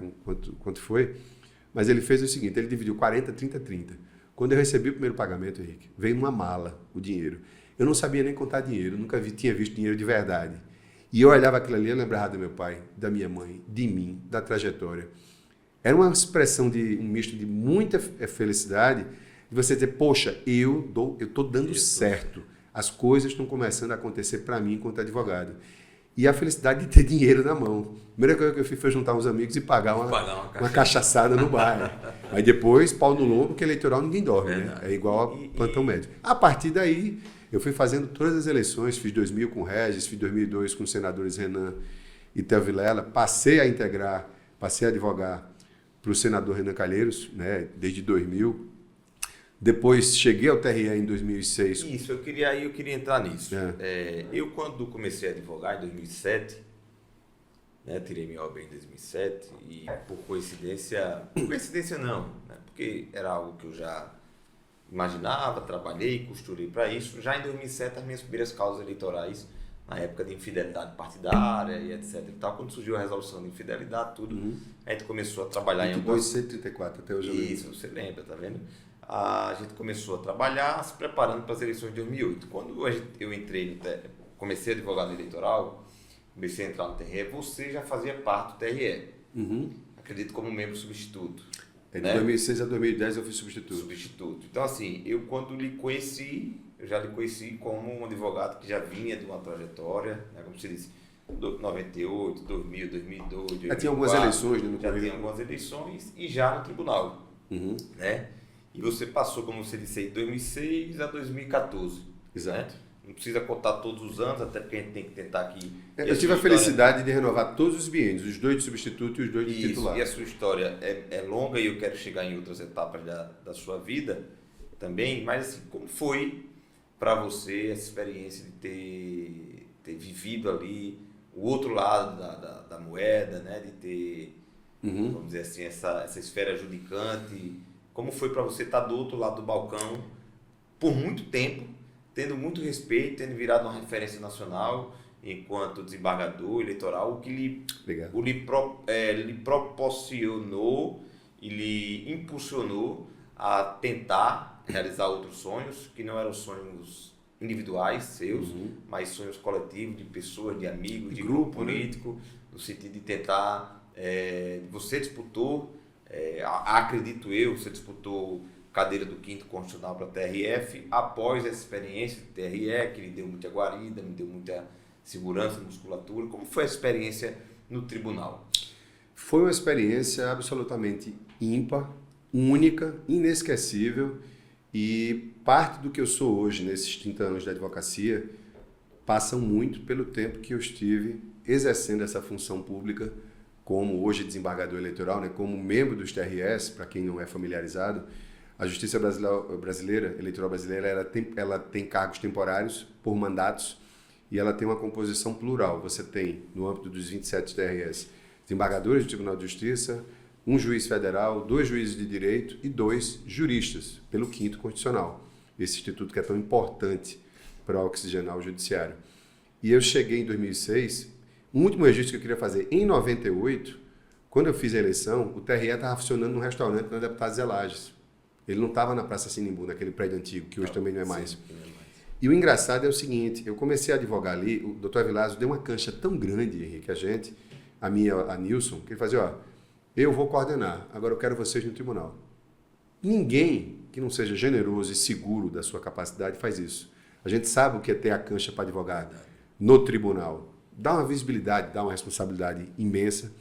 quanto foi, mas ele fez o seguinte, ele dividiu 40, 30, 30. Quando eu recebi o primeiro pagamento, Henrique, veio numa mala o dinheiro. Eu não sabia nem contar dinheiro, nunca tinha visto dinheiro de verdade. E eu olhava aquilo ali, eu lembrava do meu pai, da minha mãe, de mim, da trajetória. Era uma expressão de um misto de muita felicidade, de você dizer, poxa, eu estou dando certo. As coisas estão começando a acontecer para mim enquanto advogado. E a felicidade de ter dinheiro na mão. A primeira coisa que eu fiz foi juntar uns amigos e pagar uma cachaçada no bar. Aí depois, pau no lombo, porque eleitoral ninguém dorme, né? É igual a plantão médico. A partir daí, eu fui fazendo todas as eleições, fiz 2000 com o Regis, fiz 2002 com os senadores Renan e Theo Vilela, passei a advogar para o senador Renan Calheiros, né, desde 2000. Depois cheguei ao TRE em 2006. Isso, eu queria entrar nisso. Eu, quando comecei a advogar em 2007, né, tirei minha OAB em 2007 e por coincidência não, né, porque era algo que eu já imaginava, trabalhei, costurei para isso. Já em 2007, as minhas primeiras causas eleitorais, na época de infidelidade partidária e etc. E tal, quando surgiu a resolução de infidelidade, tudo, a gente começou a trabalhar em algumas... 134, até hoje. Isso, você lembra, tá vendo? A gente começou a trabalhar se preparando para as eleições de 2008. Quando eu entrei, comecei a advogar no eleitoral, comecei a entrar no TRE, você já fazia parte do TRE. Acredito como membro substituto. De 2006 a 2010 eu fui substituto. Então, assim, eu quando lhe conheci, eu já lhe conheci como um advogado que já vinha de uma trajetória, né, como você disse, 98, 2000, 2002, 2004. Já tinha algumas eleições, né? Já tinha algumas eleições e já no tribunal, né? E você passou, como você disse, de 2006 a 2014. Exato. Né? Não precisa contar todos os anos, até porque a gente tem que tentar aqui... Eu tive a felicidade de renovar todos os biênios, os 2 de substituto e os 2 de titular. E a sua história é longa e eu quero chegar em outras etapas da sua vida também, mas assim, como foi para você essa experiência de ter vivido ali o outro lado da moeda, né? De ter, vamos dizer assim, essa esfera judicante? Como foi para você estar do outro lado do balcão por muito tempo, tendo muito respeito, tendo virado uma referência nacional enquanto desembargador eleitoral, o que lhe proporcionou e lhe impulsionou a tentar realizar outros sonhos, que não eram sonhos individuais seus, mas sonhos coletivos, de pessoas, de amigos, de grupo político, no sentido de tentar... você disputou, acredito eu, você disputou cadeira do 5º Constitucional para a TRF, após essa experiência de TRE, que lhe deu muita guarida, me deu muita segurança, musculatura. Como foi a experiência no tribunal? Foi uma experiência absolutamente ímpar, única, inesquecível, e parte do que eu sou hoje, nesses 30 anos de advocacia, passam muito pelo tempo que eu estive exercendo essa função pública como hoje desembargador eleitoral, né, como membro dos TRS, para quem não é familiarizado. A Justiça Brasileira, Eleitoral Brasileira, ela tem cargos temporários por mandatos e ela tem uma composição plural. Você tem, no âmbito dos 27 TRS, desembargadores do Tribunal de Justiça, um juiz federal, 2 juízes de direito e 2 juristas, pelo 5º Constitucional. Esse instituto que é tão importante para oxigenar o judiciário. E eu cheguei em 2006, o último registro que eu queria fazer, em 98, quando eu fiz a eleição, o TRE estava funcionando num restaurante na Deputado Zé Lages. Ele não estava na Praça Sinimbu, naquele prédio antigo, que hoje também não é mais. E o engraçado é o seguinte, eu comecei a advogar ali, o Dr. Vilazo deu uma cancha tão grande, Henrique, a Nilson, que ele fazia, eu vou coordenar, agora eu quero vocês no tribunal. Ninguém que não seja generoso e seguro da sua capacidade faz isso. A gente sabe o que é ter a cancha para advogar no tribunal. Dá uma visibilidade, dá uma responsabilidade imensa.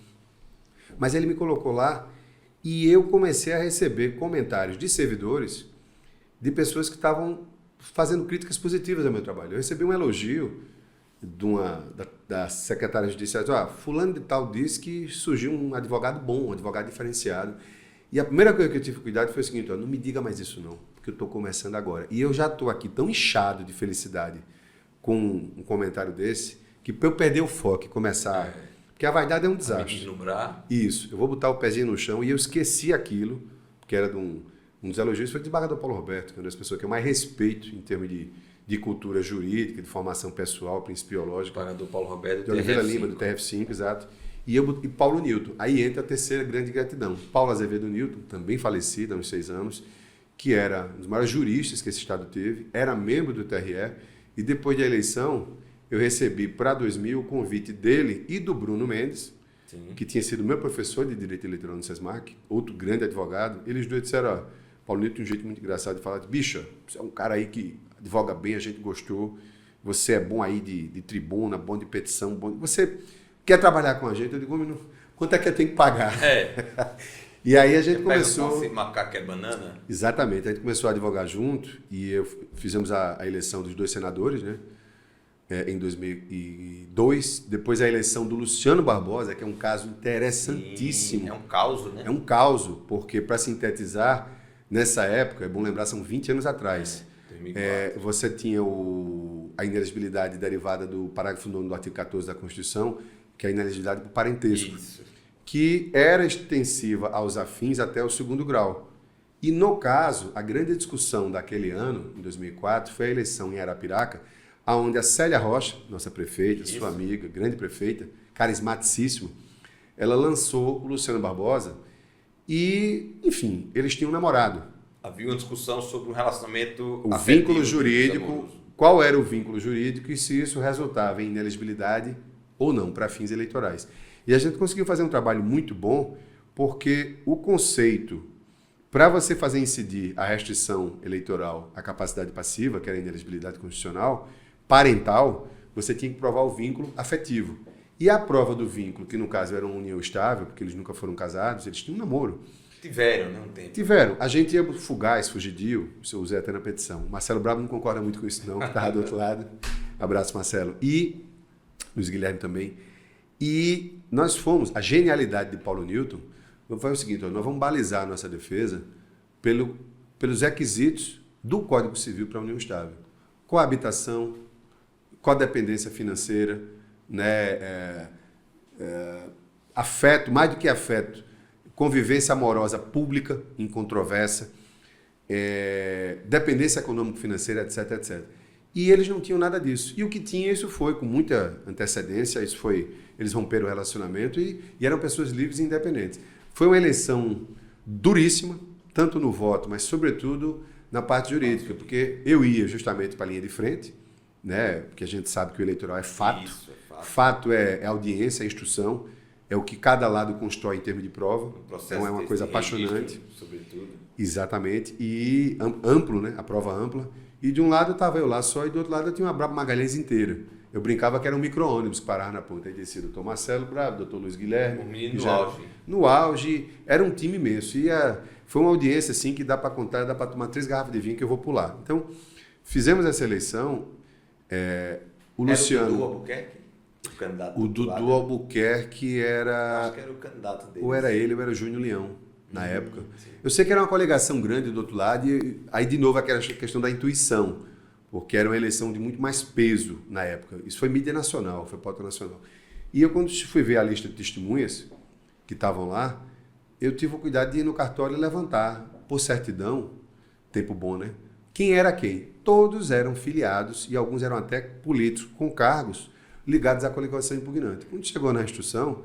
Mas ele me colocou lá e eu comecei a receber comentários de servidores, de pessoas que estavam fazendo críticas positivas ao meu trabalho. Eu recebi um elogio da secretária de Justiça, fulano de tal disse que surgiu um advogado bom, um advogado diferenciado. E a primeira coisa que eu tive cuidado foi o seguinte, não me diga mais isso não, porque eu estou começando agora. E eu já estou aqui tão inchado de felicidade com um comentário desse, que para eu perder o foco e começar... Porque a vaidade é um desastre. Deslumbrar. Isso, eu vou botar o pezinho no chão e eu esqueci aquilo, que era de um dos elogios, foi do desembargador Paulo Roberto, que é uma das pessoas que eu mais respeito em termos de cultura jurídica, de formação pessoal, principiológica. O desembargador Paulo Roberto de Oliveira Lima, do TRF5, exato. E Paulo Newton. Aí entra a terceira grande gratidão. Paulo Azevedo Newton, também falecido há uns 6 anos, que era um dos maiores juristas que esse Estado teve, era membro do TRE, e depois da eleição, eu recebi para 2000 o convite dele e do Bruno Mendes, sim, que tinha sido meu professor de Direito Eleitoral no SESMAC, outro grande advogado. Eles dois disseram, Paulo Newton tem um jeito muito engraçado de falar, bicha, você é um cara aí que advoga bem, a gente gostou, você é bom aí de tribuna, bom de petição, bom... Você quer trabalhar com a gente? Eu digo, quanto é que eu tenho que pagar? E aí a gente começou... Macaco é banana? Exatamente, a gente começou a advogar junto e fizemos a eleição dos 2 senadores, né? Em 2002, depois a eleição do Luciano Barbosa, que é um caso interessantíssimo. Sim, é um caos, né? É um caos, porque para sintetizar, nessa época, é bom lembrar, são 20 anos atrás, você tinha a inelegibilidade derivada do parágrafo 9º do artigo 14 da Constituição, que é a inelegibilidade por parentesco, que era extensiva aos afins até o 2º grau. E no caso, a grande discussão daquele ano, em 2004, foi a eleição em Arapiraca, onde a Célia Rocha, nossa prefeita, sua amiga, grande prefeita, carismaticíssima, ela lançou o Luciano Barbosa e, enfim, eles tinham um namorado. Havia uma discussão sobre o relacionamento o vínculo jurídico, qual era o vínculo jurídico e se isso resultava em inelegibilidade ou não para fins eleitorais. E a gente conseguiu fazer um trabalho muito bom, porque o conceito, para você fazer incidir a restrição eleitoral à capacidade passiva, que era a inelegibilidade constitucional, parental, você tinha que provar o vínculo afetivo. E a prova do vínculo, que no caso era uma união estável, porque eles nunca foram casados, eles tinham um namoro. Tiveram, né? Um tempo. Tiveram. A gente ia fugaz, fugidio, isso eu usei até na petição. Marcelo Bravo não concorda muito com isso não, que estava do outro lado. Abraço, Marcelo. E Luiz Guilherme também. E nós fomos, a genialidade de Paulo Newton foi o seguinte, nós vamos balizar a nossa defesa pelos requisitos do Código Civil para a união estável. Coabitação, codependência financeira, né, afeto, mais do que afeto, convivência amorosa pública, incontroversa, dependência econômico-financeira, etc, etc. E eles não tinham nada disso. E o que tinha, isso foi com muita antecedência, eles romperam o relacionamento e eram pessoas livres e independentes. Foi uma eleição duríssima, tanto no voto, mas sobretudo na parte jurídica, porque eu ia justamente para a linha de frente, né? Porque a gente sabe que o eleitoral é fato. Isso, é fato. Fato é audiência, é instrução, é o que cada lado constrói em termos de prova. Então é uma coisa apaixonante. Sobretudo. Exatamente. E amplo, né? A prova ampla. E de um lado estava eu lá só e do outro lado eu tinha uma Brabo Magalhães inteira. Eu brincava que era um micro-ônibus que parava na ponta. Aí descia o doutor Marcelo Brabo, doutor Luiz Guilherme. No auge. No auge. Era um time imenso. E foi uma audiência assim que dá para contar, dá para tomar 3 garrafas de vinho que eu vou pular. Então, fizemos essa eleição. O Luciano... Era o Dudu Albuquerque? O candidato. O Dudu Albuquerque era... Acho que era o candidato dele. Ou era ele ou era o Júnior Leão, na época. Sim. Eu sei que era uma coligação grande do outro lado e aí, de novo, aquela questão da intuição, porque era uma eleição de muito mais peso na época. Isso foi mídia nacional, foi pauta nacional. E eu, quando fui ver a lista de testemunhas que estavam lá, eu tive o cuidado de ir no cartório e levantar, por certidão, tempo bom, né? Quem era quem? Todos eram filiados e alguns eram até políticos com cargos ligados à coligação impugnante. Quando chegou na instrução,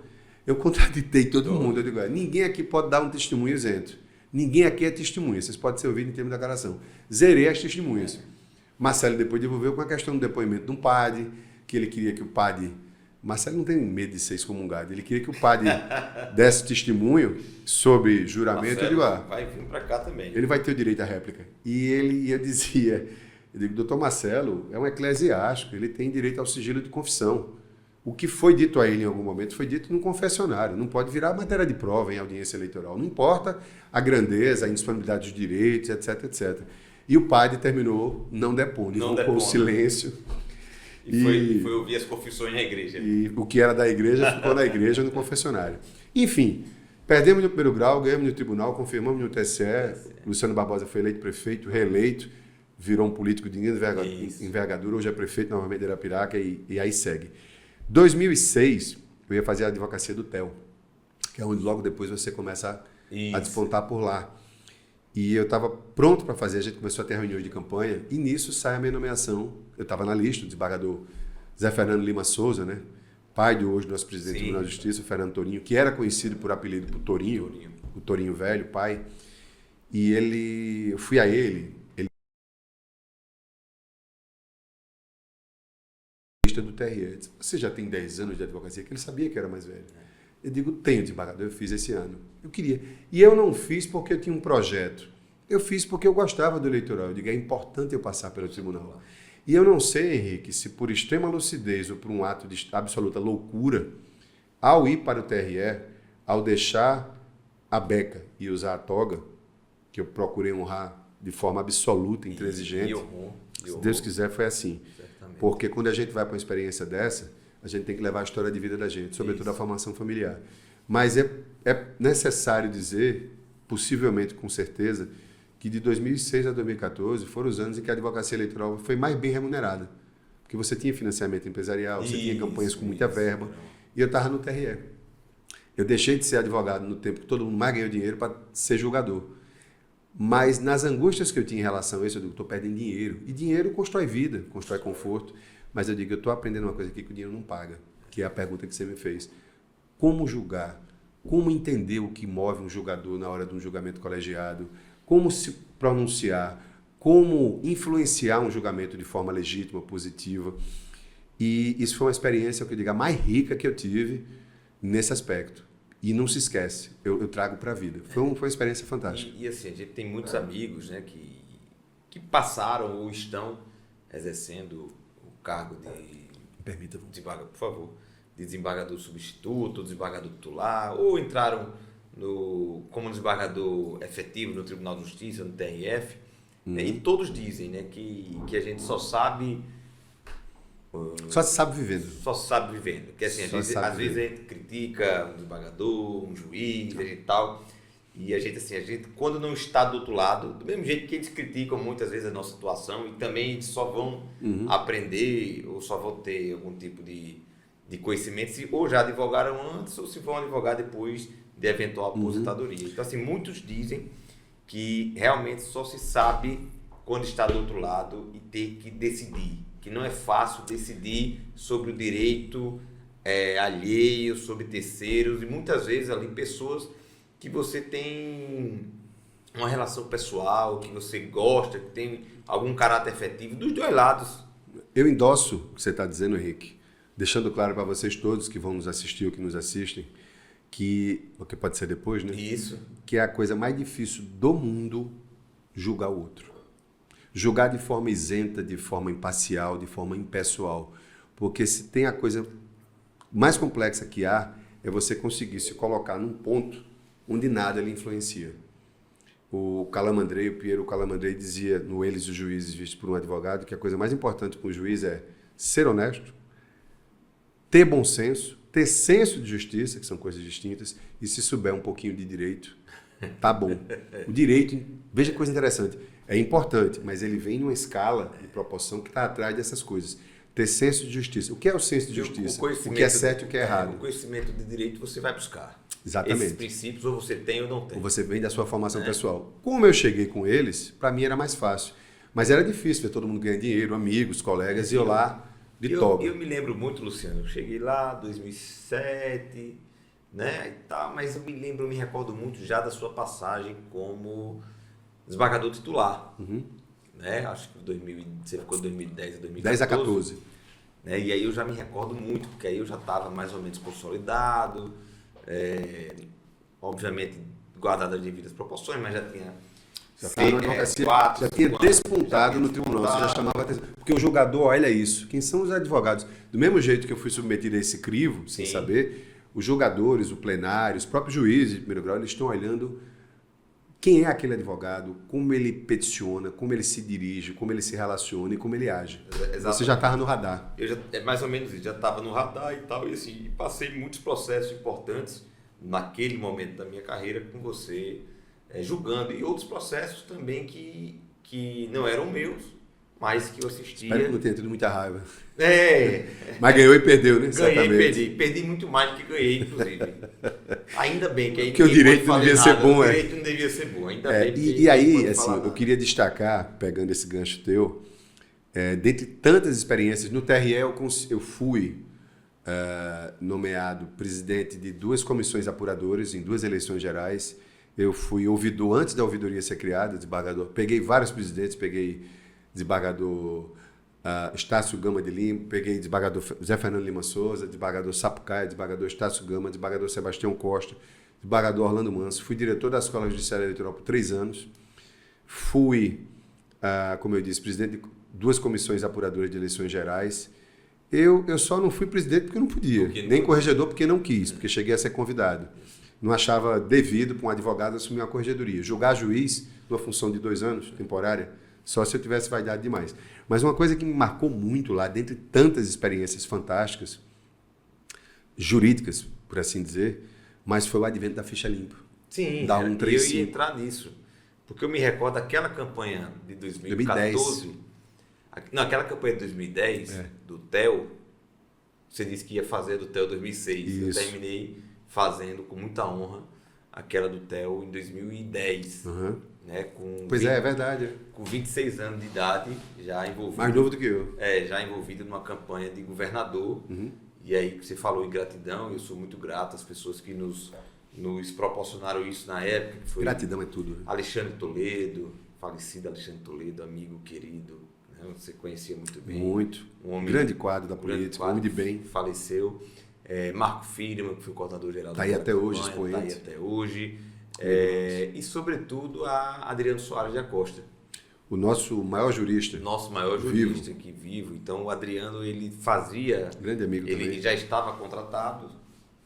eu contraditei todo mundo. Eu digo, ninguém aqui pode dar um testemunho isento. Ninguém aqui é testemunha. Vocês podem ser ouvidos em termos de declaração. Zerei as testemunhas. Marcelo depois devolveu com a questão do depoimento de um padre, que ele queria que o padre... Marcelo não tem medo de ser excomungado. Ele queria que o padre desse testemunho sobre juramento. Marcelo, eu digo, vai vir para cá também. Ele vai ter o direito à réplica. E eu dizia, eu digo, doutor Marcelo é um eclesiástico, ele tem direito ao sigilo de confissão. O que foi dito a ele em algum momento foi dito no confessionário. Não pode virar matéria de prova em audiência eleitoral. Não importa a grandeza, a indisponibilidade dos direitos, etc, etc. E o padre terminou não depondo, invocou o silêncio. E foi ouvir as confissões na igreja. E o que era da igreja ficou na igreja, no confessionário. Enfim, perdemos no primeiro grau, ganhamos no tribunal, confirmamos no TSE. Luciano Barbosa foi eleito prefeito, reeleito, virou um político de envergadura, hoje é prefeito novamente de Arapiraca e aí segue. 2006, eu ia fazer a advocacia do TEL, que é onde logo depois você começa a despontar por lá. E eu estava pronto para fazer, a gente começou a ter reuniões de campanha, e nisso sai a minha nomeação. Eu estava na lista, o desembargador Zé Fernando Lima Souza, né? Pai de hoje nosso presidente do Tribunal de Justiça, o Fernando Torinho, que era conhecido por apelido por Torinho, o Torinho velho, pai. E eu fui a ele do TRE. Ele disse, você já tem 10 anos de advocacia? Que ele sabia que eu era mais velho. Eu digo, tenho, desembargador, eu fiz esse ano. Eu queria. E eu não fiz porque eu tinha um projeto. Eu fiz porque eu gostava do eleitoral. Eu digo, é importante eu passar pelo tribunal. E eu não sei, Henrique, se por extrema lucidez ou por um ato de absoluta loucura, ao ir para o TRE, ao deixar a beca e usar a toga, que eu procurei honrar de forma absoluta, intransigente, se Deus quiser, foi assim. Porque quando a gente vai para uma experiência dessa, a gente tem que levar a história de vida da gente, sobretudo a formação familiar. Mas é necessário dizer, possivelmente com certeza, que de 2006 a 2014 foram os anos em que a advocacia eleitoral foi mais bem remunerada. Porque você tinha financiamento empresarial, você tinha campanhas com muita verba, e eu estava no TRE. Eu deixei de ser advogado no tempo que todo mundo mais ganhou dinheiro para ser julgador. Mas nas angústias que eu tinha em relação a isso, eu digo, estou perdendo dinheiro. E dinheiro constrói vida, constrói conforto. Mas eu digo, eu estou aprendendo uma coisa aqui que o dinheiro não paga, que é a pergunta que você me fez. Como julgar? Como entender o que move um julgador na hora de um julgamento colegiado? Como se pronunciar? Como influenciar um julgamento de forma legítima, positiva? E isso foi uma experiência, que eu digo, a mais rica que eu tive nesse aspecto. E não se esquece, eu trago para a vida. Foi uma experiência fantástica. E assim, a gente tem muitos amigos, né, que passaram ou estão exercendo o cargo de... Permita, desembargador, por favor. De desembargador substituto, desembargador titular, ou entraram como desembargador efetivo no Tribunal de Justiça, no TRF. Né, e todos dizem, né, que a gente só sabe... Só se sabe vivendo. Só se sabe vivendo. Porque assim, às vezes a gente critica um desembargador, um juiz, e tal. E a gente, quando não está do outro lado, do mesmo jeito que eles criticam muitas vezes a nossa situação, e também eles só vão aprender, ou só vão ter algum tipo de conhecimento, se ou já advogaram antes, ou se vão advogar depois de eventual aposentadoria. Então, assim, muitos dizem que realmente só se sabe quando está do outro lado e ter que decidir. Que não é fácil decidir sobre o direito alheio, sobre terceiros, e muitas vezes ali pessoas que você tem uma relação pessoal, que você gosta, que tem algum caráter efetivo, dos dois lados. Eu endosso o que você está dizendo, Henrique, deixando claro para vocês todos que vão nos assistir ou que nos assistem, o que pode ser depois, né? Isso. Que é a coisa mais difícil do mundo julgar o outro. Julgar de forma isenta, de forma imparcial, de forma impessoal. Porque se tem a coisa mais complexa que há, é você conseguir se colocar num ponto onde nada lhe influencia. O Piero Calamandrei dizia no Eles e os Juízes Vistos por um Advogado que a coisa mais importante para um juiz é ser honesto, ter bom senso, ter senso de justiça, que são coisas distintas, e se souber um pouquinho de direito, tá bom. O direito, veja que coisa interessante, é importante, mas ele vem numa escala de proporção que está atrás dessas coisas. Ter senso de justiça. O que é o senso de justiça? O que é certo e o que é errado. O conhecimento de direito você vai buscar. Exatamente. Esses princípios ou você tem ou não tem. Ou você vem da sua formação pessoal. Como eu cheguei com eles, para mim era mais fácil. Mas era difícil ver todo mundo ganhar dinheiro, amigos, colegas, e eu lá de toga. Eu me lembro muito, Luciano, eu cheguei lá em 2007, né, e tal, mas eu me recordo muito já da sua passagem como desembargador titular. Né? Acho que você ficou de 2010 a 2014. 10 a 14. Né? E aí eu já me recordo muito, porque aí eu já estava mais ou menos consolidado, obviamente guardado as devidas proporções, mas já tinha... Já tinha despontado no tribunal, você já chamava atenção. Porque o julgador olha isso. Quem são os advogados? Do mesmo jeito que eu fui submetido a esse crivo, sem saber, os julgadores, o plenário, os próprios juízes de primeiro grau, eles estão olhando quem é aquele advogado, como ele peticiona, como ele se dirige, como ele se relaciona e como ele age. Exatamente. Você já estava no radar. É mais ou menos isso, já estava no radar e tal, e assim, passei muitos processos importantes naquele momento da minha carreira com você, julgando, e outros processos também que não eram meus, mas que eu assistia. Espero que não tenha tido muita raiva. É. Mas ganhou e perdeu, né? Ganhei e perdi. Perdi muito mais do que ganhei, inclusive. Ainda bem que aí porque o direito não devia ser bom, O direito não devia ser bom. Ainda bem e aí, assim, eu queria destacar, pegando esse gancho teu, dentre tantas experiências, no TRE eu fui nomeado presidente de 2 comissões apuradoras em 2 eleições gerais. Eu fui ouvidor antes da ouvidoria ser criada, desembargador. Peguei vários presidentes, peguei desembargador Estácio Gama de Lima, peguei desembargador Zé Fernando Lima Souza, desembargador Sapucaia, desembargador Estácio Gama, desembargador Sebastião Costa, desembargador Orlando Manso. Fui diretor da Escola Judiciária Eleitoral por 3 anos. Fui, como eu disse, presidente de 2 comissões apuradoras de eleições gerais. Eu só não fui presidente porque eu não podia, nem corregedor porque não quis, porque cheguei a ser convidado. Não achava devido para um advogado assumir uma corregedoria. Julgar juiz numa função de 2 anos, temporária, só se eu tivesse vaidade demais. Mas uma coisa que me marcou muito lá, dentre tantas experiências fantásticas, jurídicas, por assim dizer, mas foi o advento da ficha limpa. Sim, da 135. eu ia entrar nisso. Porque eu me recordo daquela campanha de 2014. 2010. Não, aquela campanha de 2010, do TEL, você disse que ia fazer do TEL 2006. Isso. Eu terminei fazendo com muita honra aquela do TEL em 2010. Uhum. Né, é verdade. Com 26 anos de idade, já envolvido. Mais novo do que eu. Já envolvido numa campanha de governador. Uhum. E aí você falou em gratidão, eu sou muito grato às pessoas que nos proporcionaram isso na época. Que foi gratidão é tudo. Alexandre Toledo, falecido Alexandre Toledo, amigo querido. Né, você conhecia muito bem. Muito. Um homem, grande quadro da política, um homem de bem. Faleceu. Marco Firman, que foi o coordenador-geral da campanha. Está aí até hoje, expoente. Está aí até hoje. E, sobretudo, a Adriano Soares de Acosta. O nosso maior jurista. Nosso maior jurista aqui vivo. Então, o Adriano, ele fazia... Grande amigo também. Ele já estava contratado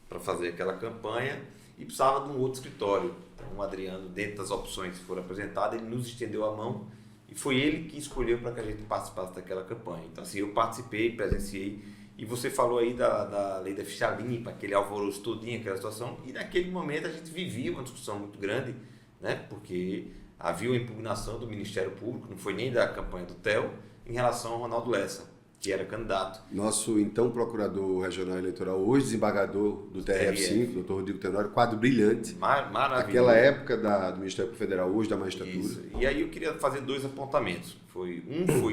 para fazer aquela campanha e precisava de um outro escritório. Então, o Adriano, dentro das opções que foram apresentadas, ele nos estendeu a mão e foi ele que escolheu para que a gente participasse daquela campanha. Então, assim, eu participei, presenciei. E você falou aí da lei da ficha limpa, aquele alvoroço todinho, aquela situação, e naquele momento a gente vivia uma discussão muito grande, né? Porque havia uma impugnação do Ministério Público, não foi nem da campanha do TEL, em relação ao Ronaldo Lessa, que era candidato. Nosso então procurador regional eleitoral, hoje desembargador do TRF5, doutor Rodrigo Tenório, quadro brilhante. Maravilhoso. Aquela época do Ministério Federal, hoje da magistratura. Isso. E aí eu queria fazer 2 apontamentos. Foi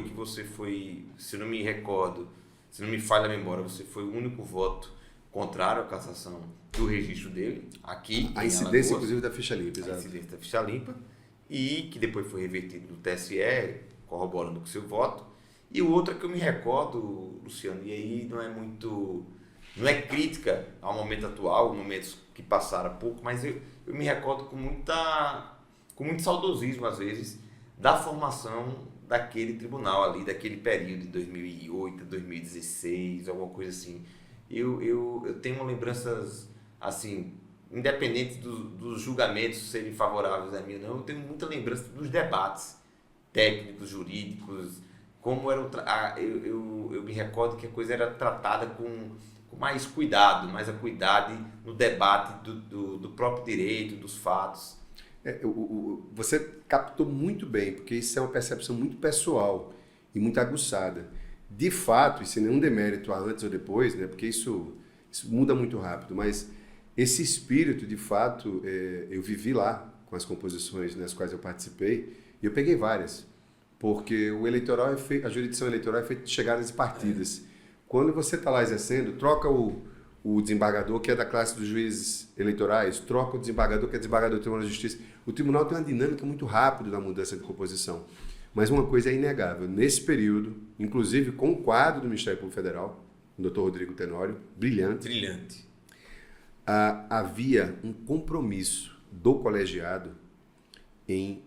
que você foi, se não me recordo, se não me falha a memória, você foi o único voto contrário à cassação do registro dele, aqui a incidência, inclusive, da ficha limpa. Exato. A incidência da ficha limpa, e que depois foi revertido no TSE, corroborando com o seu voto. E o outro é que eu me recordo, Luciano, e aí não é crítica ao momento atual, momentos que passaram há pouco, mas eu me recordo com muito saudosismo, às vezes, da formação daquele tribunal ali, daquele período de 2008, 2016, alguma coisa assim. Eu tenho lembranças, assim, independente dos julgamentos serem favoráveis a mim, não, eu tenho muita lembrança dos debates técnicos, jurídicos, como era eu me recordo que a coisa era tratada com mais cuidado, mais acuidade no debate do próprio direito, dos fatos. Você captou muito bem, porque isso é uma percepção muito pessoal e muito aguçada. De fato, e sem nenhum demérito a antes ou depois, né, porque isso muda muito rápido, mas esse espírito, de fato, eu vivi lá com as composições nas quais eu participei, e eu peguei várias, porque a jurisdição eleitoral é feita de chegadas e partidas. Quando você está lá exercendo, troca o desembargador, que é da classe dos juízes eleitorais, troca o desembargador, que é desembargador do Tribunal de Justiça. O tribunal tem uma dinâmica muito rápida da mudança de composição. Mas uma coisa é inegável. Nesse período, inclusive com o quadro do Ministério Público Federal, o doutor Rodrigo Tenório, brilhante. Havia um compromisso do colegiado em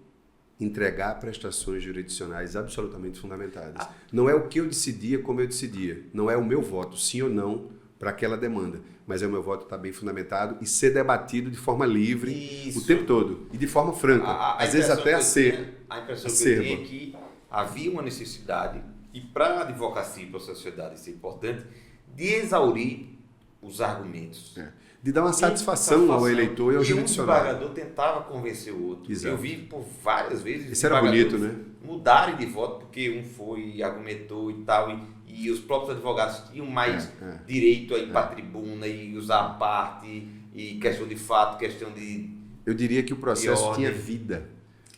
entregar prestações jurisdicionais absolutamente fundamentadas. Não é o que eu decidia como eu decidia. Não é o meu voto, sim ou não, para aquela demanda. Mas o meu voto está bem fundamentado e ser debatido de forma livre Isso. o tempo todo e de forma franca. Às vezes até A impressão que eu tinha é que havia uma necessidade, e para a advocacia e para a sociedade isso é importante, de exaurir os argumentos. De dar uma satisfação ao eleitor e ao jurisdicionário. Um desembargador tentava convencer o outro. Exato. Eu vi por várias vezes isso era bonito, né? Mudarem de voto porque um foi e argumentou e tal, e os próprios advogados tinham mais direito a ir para a tribuna e usar a parte, e questão de fato, questão de... Eu diria que o processo tinha vida.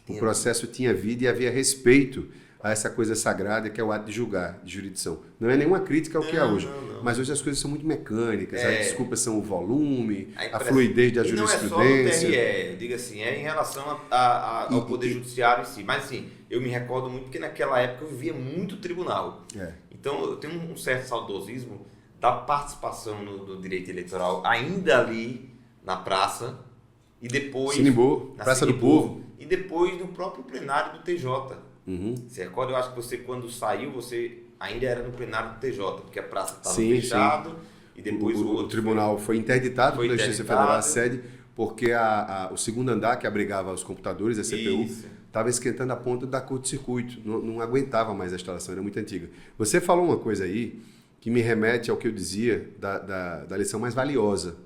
O processo tinha vida e havia respeito a essa coisa sagrada que é o ato de julgar, de jurisdição. Não é nenhuma crítica ao que é hoje, mas hoje as coisas são muito mecânicas, as desculpas são o volume, a fluidez da jurisprudência. Não é só no TRE, eu digo assim, em relação ao Poder Judiciário em si. Mas assim, eu me recordo muito porque naquela época eu vivia muito tribunal. Então eu tenho um certo saudosismo da participação no direito eleitoral, ainda ali na praça, e depois... Sinimbu, Praça do Povo. E depois no próprio plenário do TJ. Você recorda? Eu acho que você, quando saiu, você ainda era no plenário do TJ, porque a praça estava fechada e depois o tribunal foi interditado pela Justiça Federal, a sede, porque o segundo andar que abrigava os computadores, a CPU, estava esquentando a ponta da curto-circuito, não aguentava mais a instalação, era muito antiga. Você falou uma coisa aí que me remete ao que eu dizia da lição mais valiosa,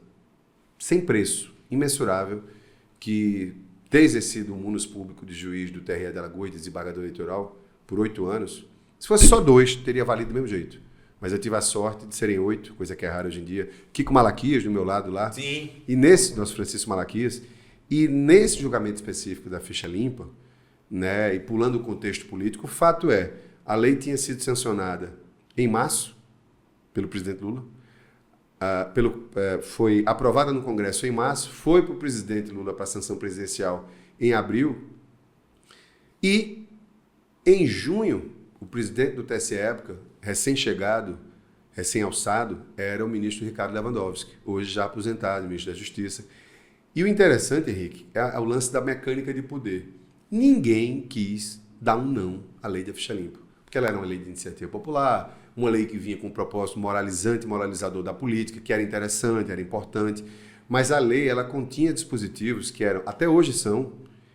sem preço, imensurável, que ter exercido o munus público de juiz do TRE de Alagoas, de desembargador eleitoral, por 8 anos. Se fosse só 2, teria valido do mesmo jeito. Mas eu tive a sorte de serem 8, coisa que é rara hoje em dia. Kiko Malaquias, do meu lado lá. Sim. E nesse, nosso Francisco Malaquias, e nesse julgamento específico da ficha limpa, né, e pulando o contexto político, o fato é, a lei tinha sido sancionada em março, pelo presidente Lula, foi aprovada no Congresso em março, foi para o presidente Lula para a sanção presidencial em abril, e em junho, o presidente do TSE época, recém-chegado, recém-alçado, era o ministro Ricardo Lewandowski, hoje já aposentado, ministro da Justiça. E o interessante, Henrique, é o lance da mecânica de poder. Ninguém quis dar um não à lei da ficha limpa, porque ela era uma lei de iniciativa popular, uma lei que vinha com um propósito moralizante, moralizador da política, que era interessante, era importante, mas a lei ela continha dispositivos que eram, até hoje são,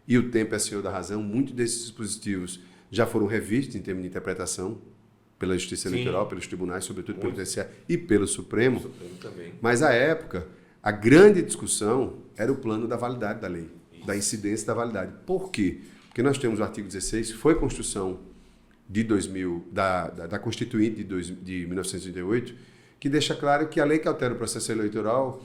e o tempo é senhor da razão, muitos desses dispositivos já foram revistos em termos de interpretação pela Justiça Eleitoral, pelos tribunais, sobretudo pelo TSE e pelo Supremo. O Supremo também. Mas, à época, a grande discussão era o plano da validade da lei, da incidência da validade. Por quê? Porque nós temos o artigo 16, que foi Constituição de 2000, da Constituinte de 1938, que deixa claro que a lei que altera o processo eleitoral,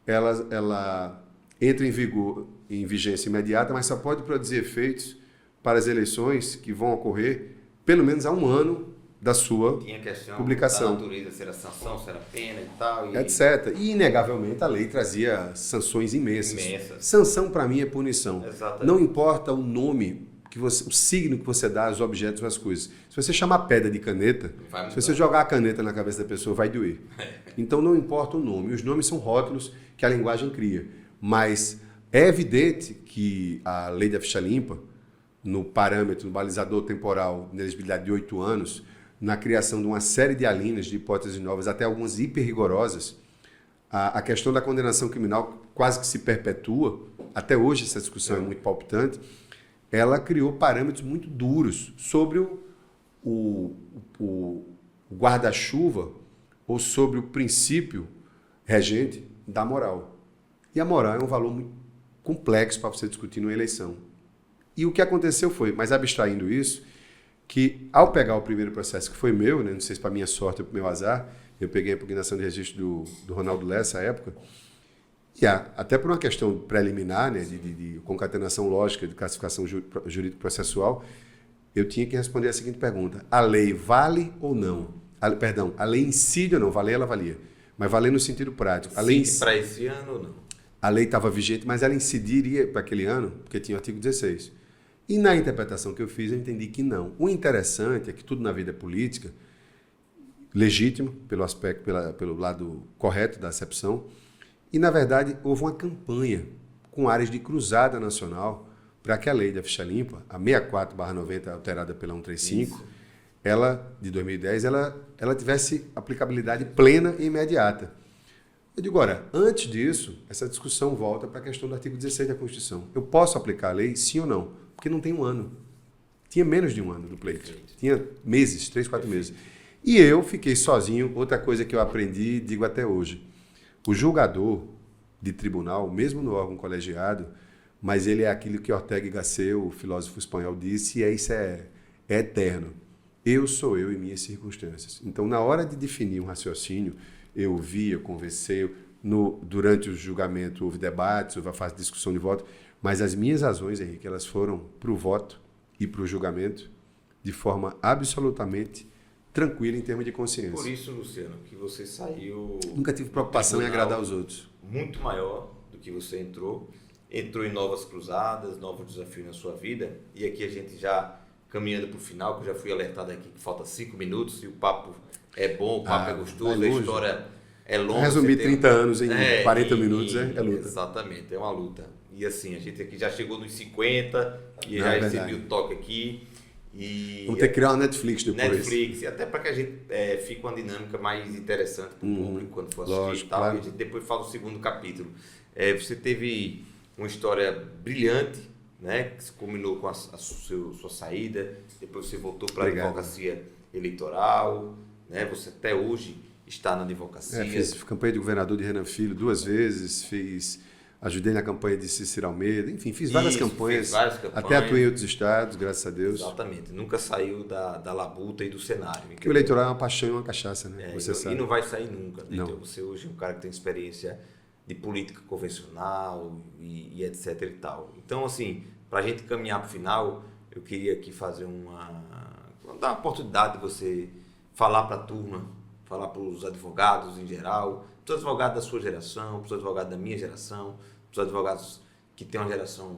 ela entra em vigência imediata, mas só pode produzir efeitos para as eleições que vão ocorrer pelo menos há um ano da sua Tinha questão publicação. Da natureza, se era sanção, se era pena e tal. Etc. E, inegavelmente, a lei trazia sanções imensas. Sanção, para mim, é punição. Exatamente. Não importa o nome, o signo que você dá aos objetos ou às coisas. Se você chamar pedra de caneta, se você jogar a caneta na cabeça da pessoa, vai doer. Então, não importa o nome. Os nomes são rótulos que a linguagem cria. Mas é evidente que a lei da ficha limpa, no parâmetro, no balizador temporal de elegibilidade de 8 anos, na criação de uma série de alíneas, de hipóteses novas, até algumas hiper-rigorosas, a questão da condenação criminal quase que se perpetua, até hoje essa discussão é muito palpitante, ela criou parâmetros muito duros sobre o guarda-chuva ou sobre o princípio regente da moral. E a moral é um valor muito complexo para você discutir numa eleição. E o que aconteceu foi, mas abstraindo isso, que ao pegar o primeiro processo que foi meu, né, não sei se para minha sorte ou para o meu azar, eu peguei a impugnação de registro do Ronaldo Lessa à época, e até por uma questão preliminar, né, de concatenação lógica, de classificação jurídico-processual, eu tinha que responder a seguinte pergunta: a lei vale ou não? A lei incide ou não? Valer, ela valia. Mas valer no sentido prático. Para esse ano ou não? A lei estava vigente, mas ela incidiria para aquele ano, porque tinha o artigo 16. E na interpretação que eu fiz, eu entendi que não. O interessante é que tudo na vida é política, legítimo, pelo aspecto, pelo lado correto da acepção, e, na verdade, houve uma campanha com áreas de cruzada nacional para que a lei da ficha limpa, a 64/90, alterada pela 135, ela, de 2010, ela tivesse aplicabilidade plena e imediata. Eu digo, ora, antes disso, essa discussão volta para a questão do artigo 16 da Constituição. Eu posso aplicar a lei, sim ou não? Porque não tem um ano. Tinha menos de um ano do pleito. Tinha meses, 3, 4 meses. E eu fiquei sozinho. Outra coisa que eu aprendi e digo até hoje. O julgador de tribunal, mesmo no órgão colegiado, mas ele é aquilo que Ortega y Gasset, o filósofo espanhol, disse, e isso é eterno. Eu sou eu e minhas circunstâncias. Então, na hora de definir um raciocínio, eu vi, eu conversei, durante o julgamento houve debates, houve a fase de discussão de voto, mas as minhas razões, Henrique, elas foram para o voto e para o julgamento de forma absolutamente tranquila em termos de consciência. Por isso, Luciano, que você saiu... Nunca tive preocupação em agradar os outros. Muito maior do que você entrou em novas cruzadas, novos desafios na sua vida, e aqui a gente já caminhando para o final, que eu já fui alertado aqui que falta 5 minutos e o papo é bom, o papo é gostoso, a história é longa. Resumir 30 anos em 40 minutos é luta. Exatamente, é uma luta. E assim, a gente aqui já chegou nos 50 e já recebi o toque aqui. E vamos ter que criar uma Netflix depois. Netflix, até para que a gente fique uma dinâmica mais interessante para o público quando for assistir. Lógico, e tal. claro. E a gente depois fala o segundo capítulo. Você teve uma história brilhante, né, que se culminou com a sua saída, depois você voltou para a advocacia eleitoral, né, você até hoje está na advocacia. Fiz campanha de governador de Renan Filho 2 vezes, ajudei na campanha de Cícero Almeida, enfim, fiz várias campanhas, até atuei em outros estados, graças a Deus. Exatamente, nunca saiu da labuta e do cenário. Porque o eleitoral é uma paixão e uma cachaça, né? Você sabe. E não vai sair nunca. Né? Não. Então, você hoje é um cara que tem experiência de política convencional e etc e tal. Então, assim, para a gente caminhar para o final, eu queria aqui fazer dar uma oportunidade de você falar para a turma, falar para os advogados em geral, para os advogados da sua geração, para os advogados da minha geração, para os advogados que têm uma geração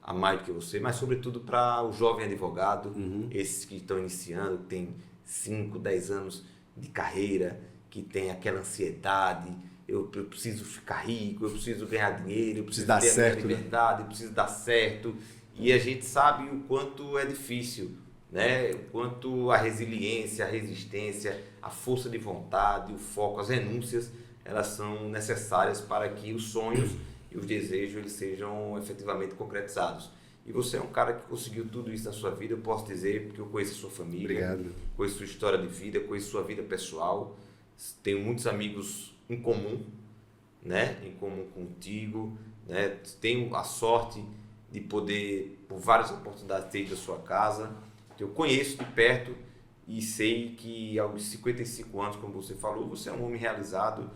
a mais do que você, mas sobretudo para o jovem advogado, esses que estão iniciando, que tem 5, 10 anos de carreira, que tem aquela ansiedade, eu preciso ficar rico, eu preciso ganhar dinheiro, eu preciso dar ter certo, a minha liberdade, eu preciso dar certo. E a gente sabe o quanto é difícil, né? O quanto a resiliência, a resistência, a força de vontade, o foco, as renúncias, elas são necessárias para que os sonhos e os desejos eles sejam efetivamente concretizados. E você é um cara que conseguiu tudo isso na sua vida, eu posso dizer, porque eu conheço a sua família, Obrigado. Conheço a sua história de vida, conheço a sua vida pessoal, tenho muitos amigos em comum, né? Em comum contigo, né? Tenho a sorte de poder, por várias oportunidades, ter ido à sua casa. Eu conheço de perto e sei que aos 55 anos, como você falou, você é um homem realizado,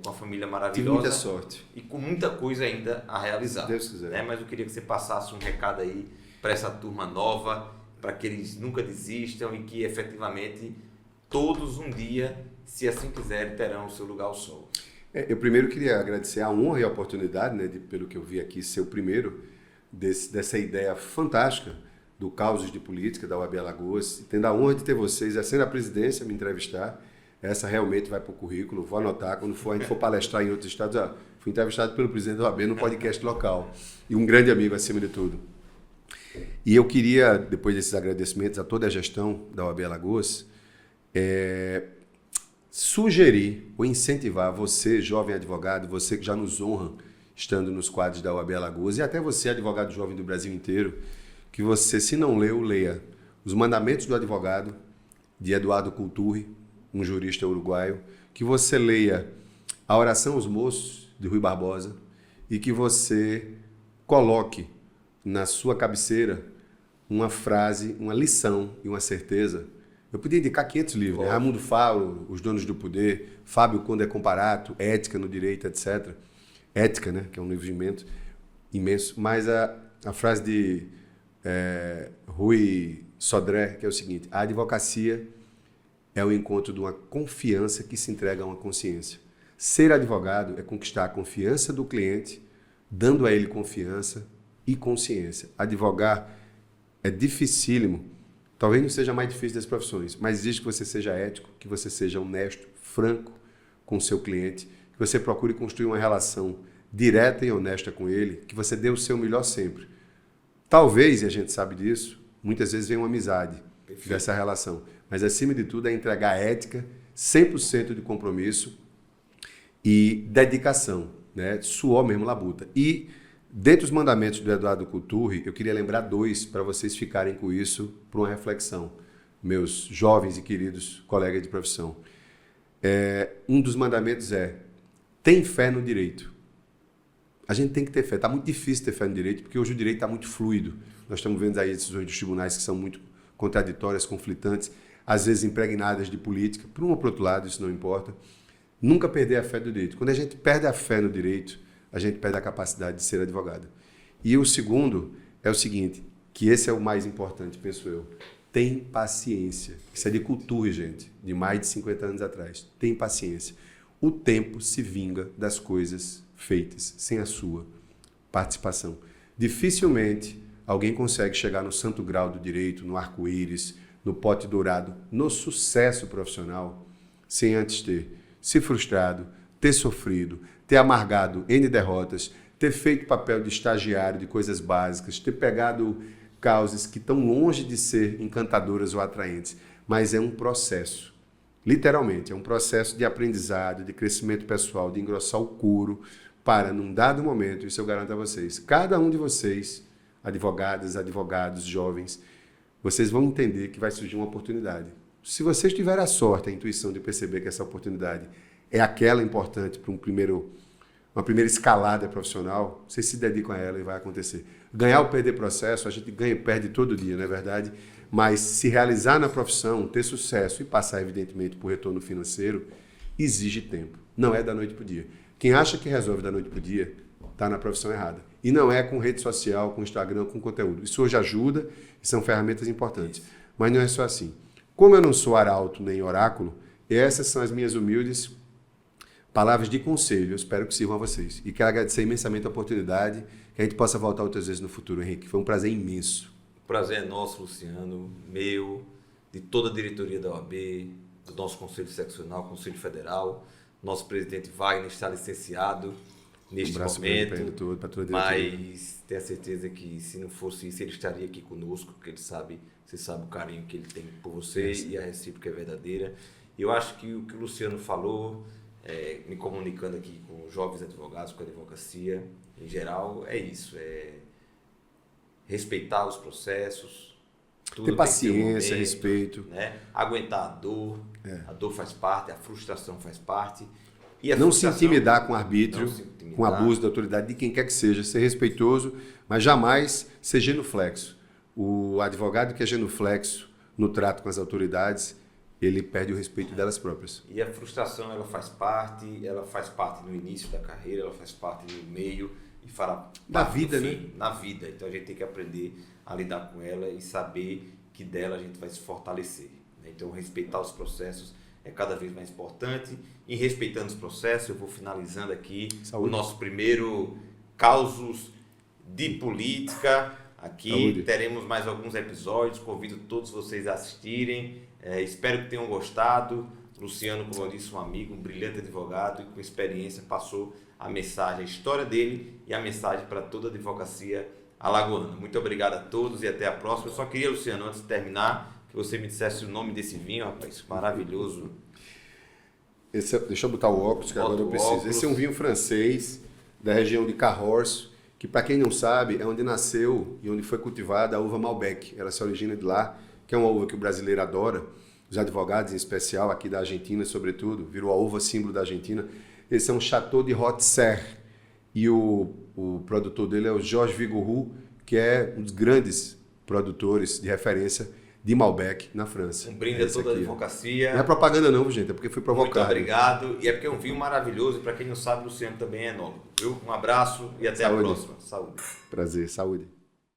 com a família maravilhosa. Tive muita sorte. E com muita coisa ainda a realizar. Se Deus quiser. Né? Mas eu queria que você passasse um recado aí para essa turma nova, para que eles nunca desistam e que efetivamente todos um dia, se assim quiserem, terão o seu lugar ao sol. Eu primeiro queria agradecer a honra e a oportunidade, né, pelo que eu vi aqui, ser o primeiro dessa ideia fantástica do Causos de Política da UAB Alagoas, tendo a honra de ter vocês, sendo a presidência, me entrevistar. Essa realmente vai para o currículo, vou anotar, quando a gente for palestrar em outros estados, fui entrevistado pelo presidente da UAB no podcast local, e um grande amigo acima de tudo. E eu queria, depois desses agradecimentos a toda a gestão da UAB Alagoas, sugerir ou incentivar você, jovem advogado, você que já nos honra estando nos quadros da UAB Alagoas, e até você, advogado jovem do Brasil inteiro, que você, se não leu, leia Os Mandamentos do Advogado, de Eduardo Couturri, um jurista uruguaio, que você leia A Oração aos Moços, de Rui Barbosa, e que você coloque na sua cabeceira uma frase, uma lição e uma certeza. Eu podia indicar 500 livros, né? Raimundo Fauro, Os Donos do Poder, Fábio Conde Comparato, Ética no Direito, etc. Ética, né? Que é um livro imenso, mas a frase de Rui Sodré, que é o seguinte: a advocacia é o encontro de uma confiança que se entrega a uma consciência. Ser advogado é conquistar a confiança do cliente, dando a ele confiança e consciência. Advogar é dificílimo, talvez não seja mais difícil das profissões, mas exige que você seja ético, que você seja honesto, franco com o seu cliente, que você procure construir uma relação direta e honesta com ele, que você dê o seu melhor sempre. Talvez, e a gente sabe disso, muitas vezes vem uma amizade, dessa relação. Mas, acima de tudo, é entregar ética, 100% de compromisso e dedicação, né? Suor mesmo, labuta. E, dentre os mandamentos do Eduardo Couturri, eu queria lembrar 2 para vocês ficarem com isso para uma reflexão, meus jovens e queridos colegas de profissão. Um dos mandamentos é: tem fé no direito. A gente tem que ter fé. Está muito difícil ter fé no direito, porque hoje o direito está muito fluido. Nós estamos vendo aí decisões dos tribunais que são muito contraditórias, conflitantes, às vezes impregnadas de política. Por um ou por outro lado, isso não importa. Nunca perder a fé do direito. Quando a gente perde a fé no direito, a gente perde a capacidade de ser advogado. E o segundo é o seguinte, que esse é o mais importante, penso eu. Tem paciência. Isso é de Couturri, gente, de mais de 50 anos atrás. Tem paciência. O tempo se vinga das coisas feitas sem a sua participação. Dificilmente alguém consegue chegar no santo grau do direito, no arco-íris, no pote dourado, no sucesso profissional, sem antes ter se frustrado, ter sofrido, ter amargado N derrotas, ter feito papel de estagiário de coisas básicas, ter pegado causas que estão longe de ser encantadoras ou atraentes, mas é um processo. Literalmente, é um processo de aprendizado, de crescimento pessoal, de engrossar o couro, para, num dado momento, isso eu garanto a vocês, cada um de vocês, advogadas, advogados, jovens, vocês vão entender que vai surgir uma oportunidade. Se vocês tiverem a sorte, a intuição de perceber que essa oportunidade é aquela importante para uma primeira escalada profissional, vocês se dedicam a ela e vai acontecer. Ganhar ou perder processo, a gente ganha e perde todo dia, não é verdade? Mas se realizar na profissão, ter sucesso e passar, evidentemente, por retorno financeiro, exige tempo. Não é da noite para o dia. Quem acha que resolve da noite para o dia, está na profissão errada. E não é com rede social, com Instagram, com conteúdo. Isso hoje ajuda e são ferramentas importantes. Mas não é só assim. Como eu não sou arauto nem oráculo, essas são as minhas humildes palavras de conselho. Eu espero que sirvam a vocês. E quero agradecer imensamente a oportunidade, que a gente possa voltar outras vezes no futuro, Henrique. Foi um prazer imenso. O prazer é nosso, Luciano, meu, de toda a diretoria da OAB, do nosso Conselho Seccional, Conselho Federal. Nosso presidente Wagner está licenciado neste momento, mas tenho a certeza que se não fosse isso, ele estaria aqui conosco, porque você sabe o carinho que ele tem por você e a recíproca é verdadeira. E eu acho que o que o Luciano falou, me comunicando aqui com jovens advogados, com a advocacia em geral, é isso, é respeitar os processos, ter paciência, respeito, né? Aguentar a dor faz parte, a frustração faz parte. E não se intimidar com o arbítrio, com abuso da autoridade de quem quer que seja, ser respeitoso, mas jamais ser genuflexo. O advogado que é genuflexo no trato com as autoridades, ele perde o respeito delas próprias. E a frustração, ela faz parte no início da carreira, ela faz parte no meio e fará da vida, né? Na vida. Então a gente tem que aprender a lidar com ela e saber que dela a gente vai se fortalecer. Então respeitar os processos é cada vez mais importante. E respeitando os processos, eu vou finalizando aqui o nosso primeiro Causos de Política. Aqui teremos mais alguns episódios, convido todos vocês a assistirem. Espero que tenham gostado. Luciano, como eu disse, um amigo, um brilhante advogado e com experiência passou a mensagem, a história dele e a mensagem para toda a advocacia alagoana. Muito obrigado a todos e até a próxima. Eu só queria, Luciano, antes de terminar, que você me dissesse o nome desse vinho, rapaz, maravilhoso. Deixa eu botar o óculos, que agora eu preciso. Esse é um vinho francês, da região de Cahors, que para quem não sabe, é onde nasceu e onde foi cultivada a uva Malbec. Ela se origina de lá, que é uma uva que o brasileiro adora, os advogados em especial, aqui da Argentina sobretudo, virou a uva símbolo da Argentina. Esse é um Chateau de Haute Serre e o produtor dele é o Georges Vigouroux, que é um dos grandes produtores de referência de Malbec na França. Um brinde a toda a advocacia. Não é propaganda não, gente, é porque foi provocado. Muito obrigado. E é porque é um vinho maravilhoso e para quem não sabe, o Luciano também é enólogo. Um abraço e até a próxima. Saúde. Prazer, saúde.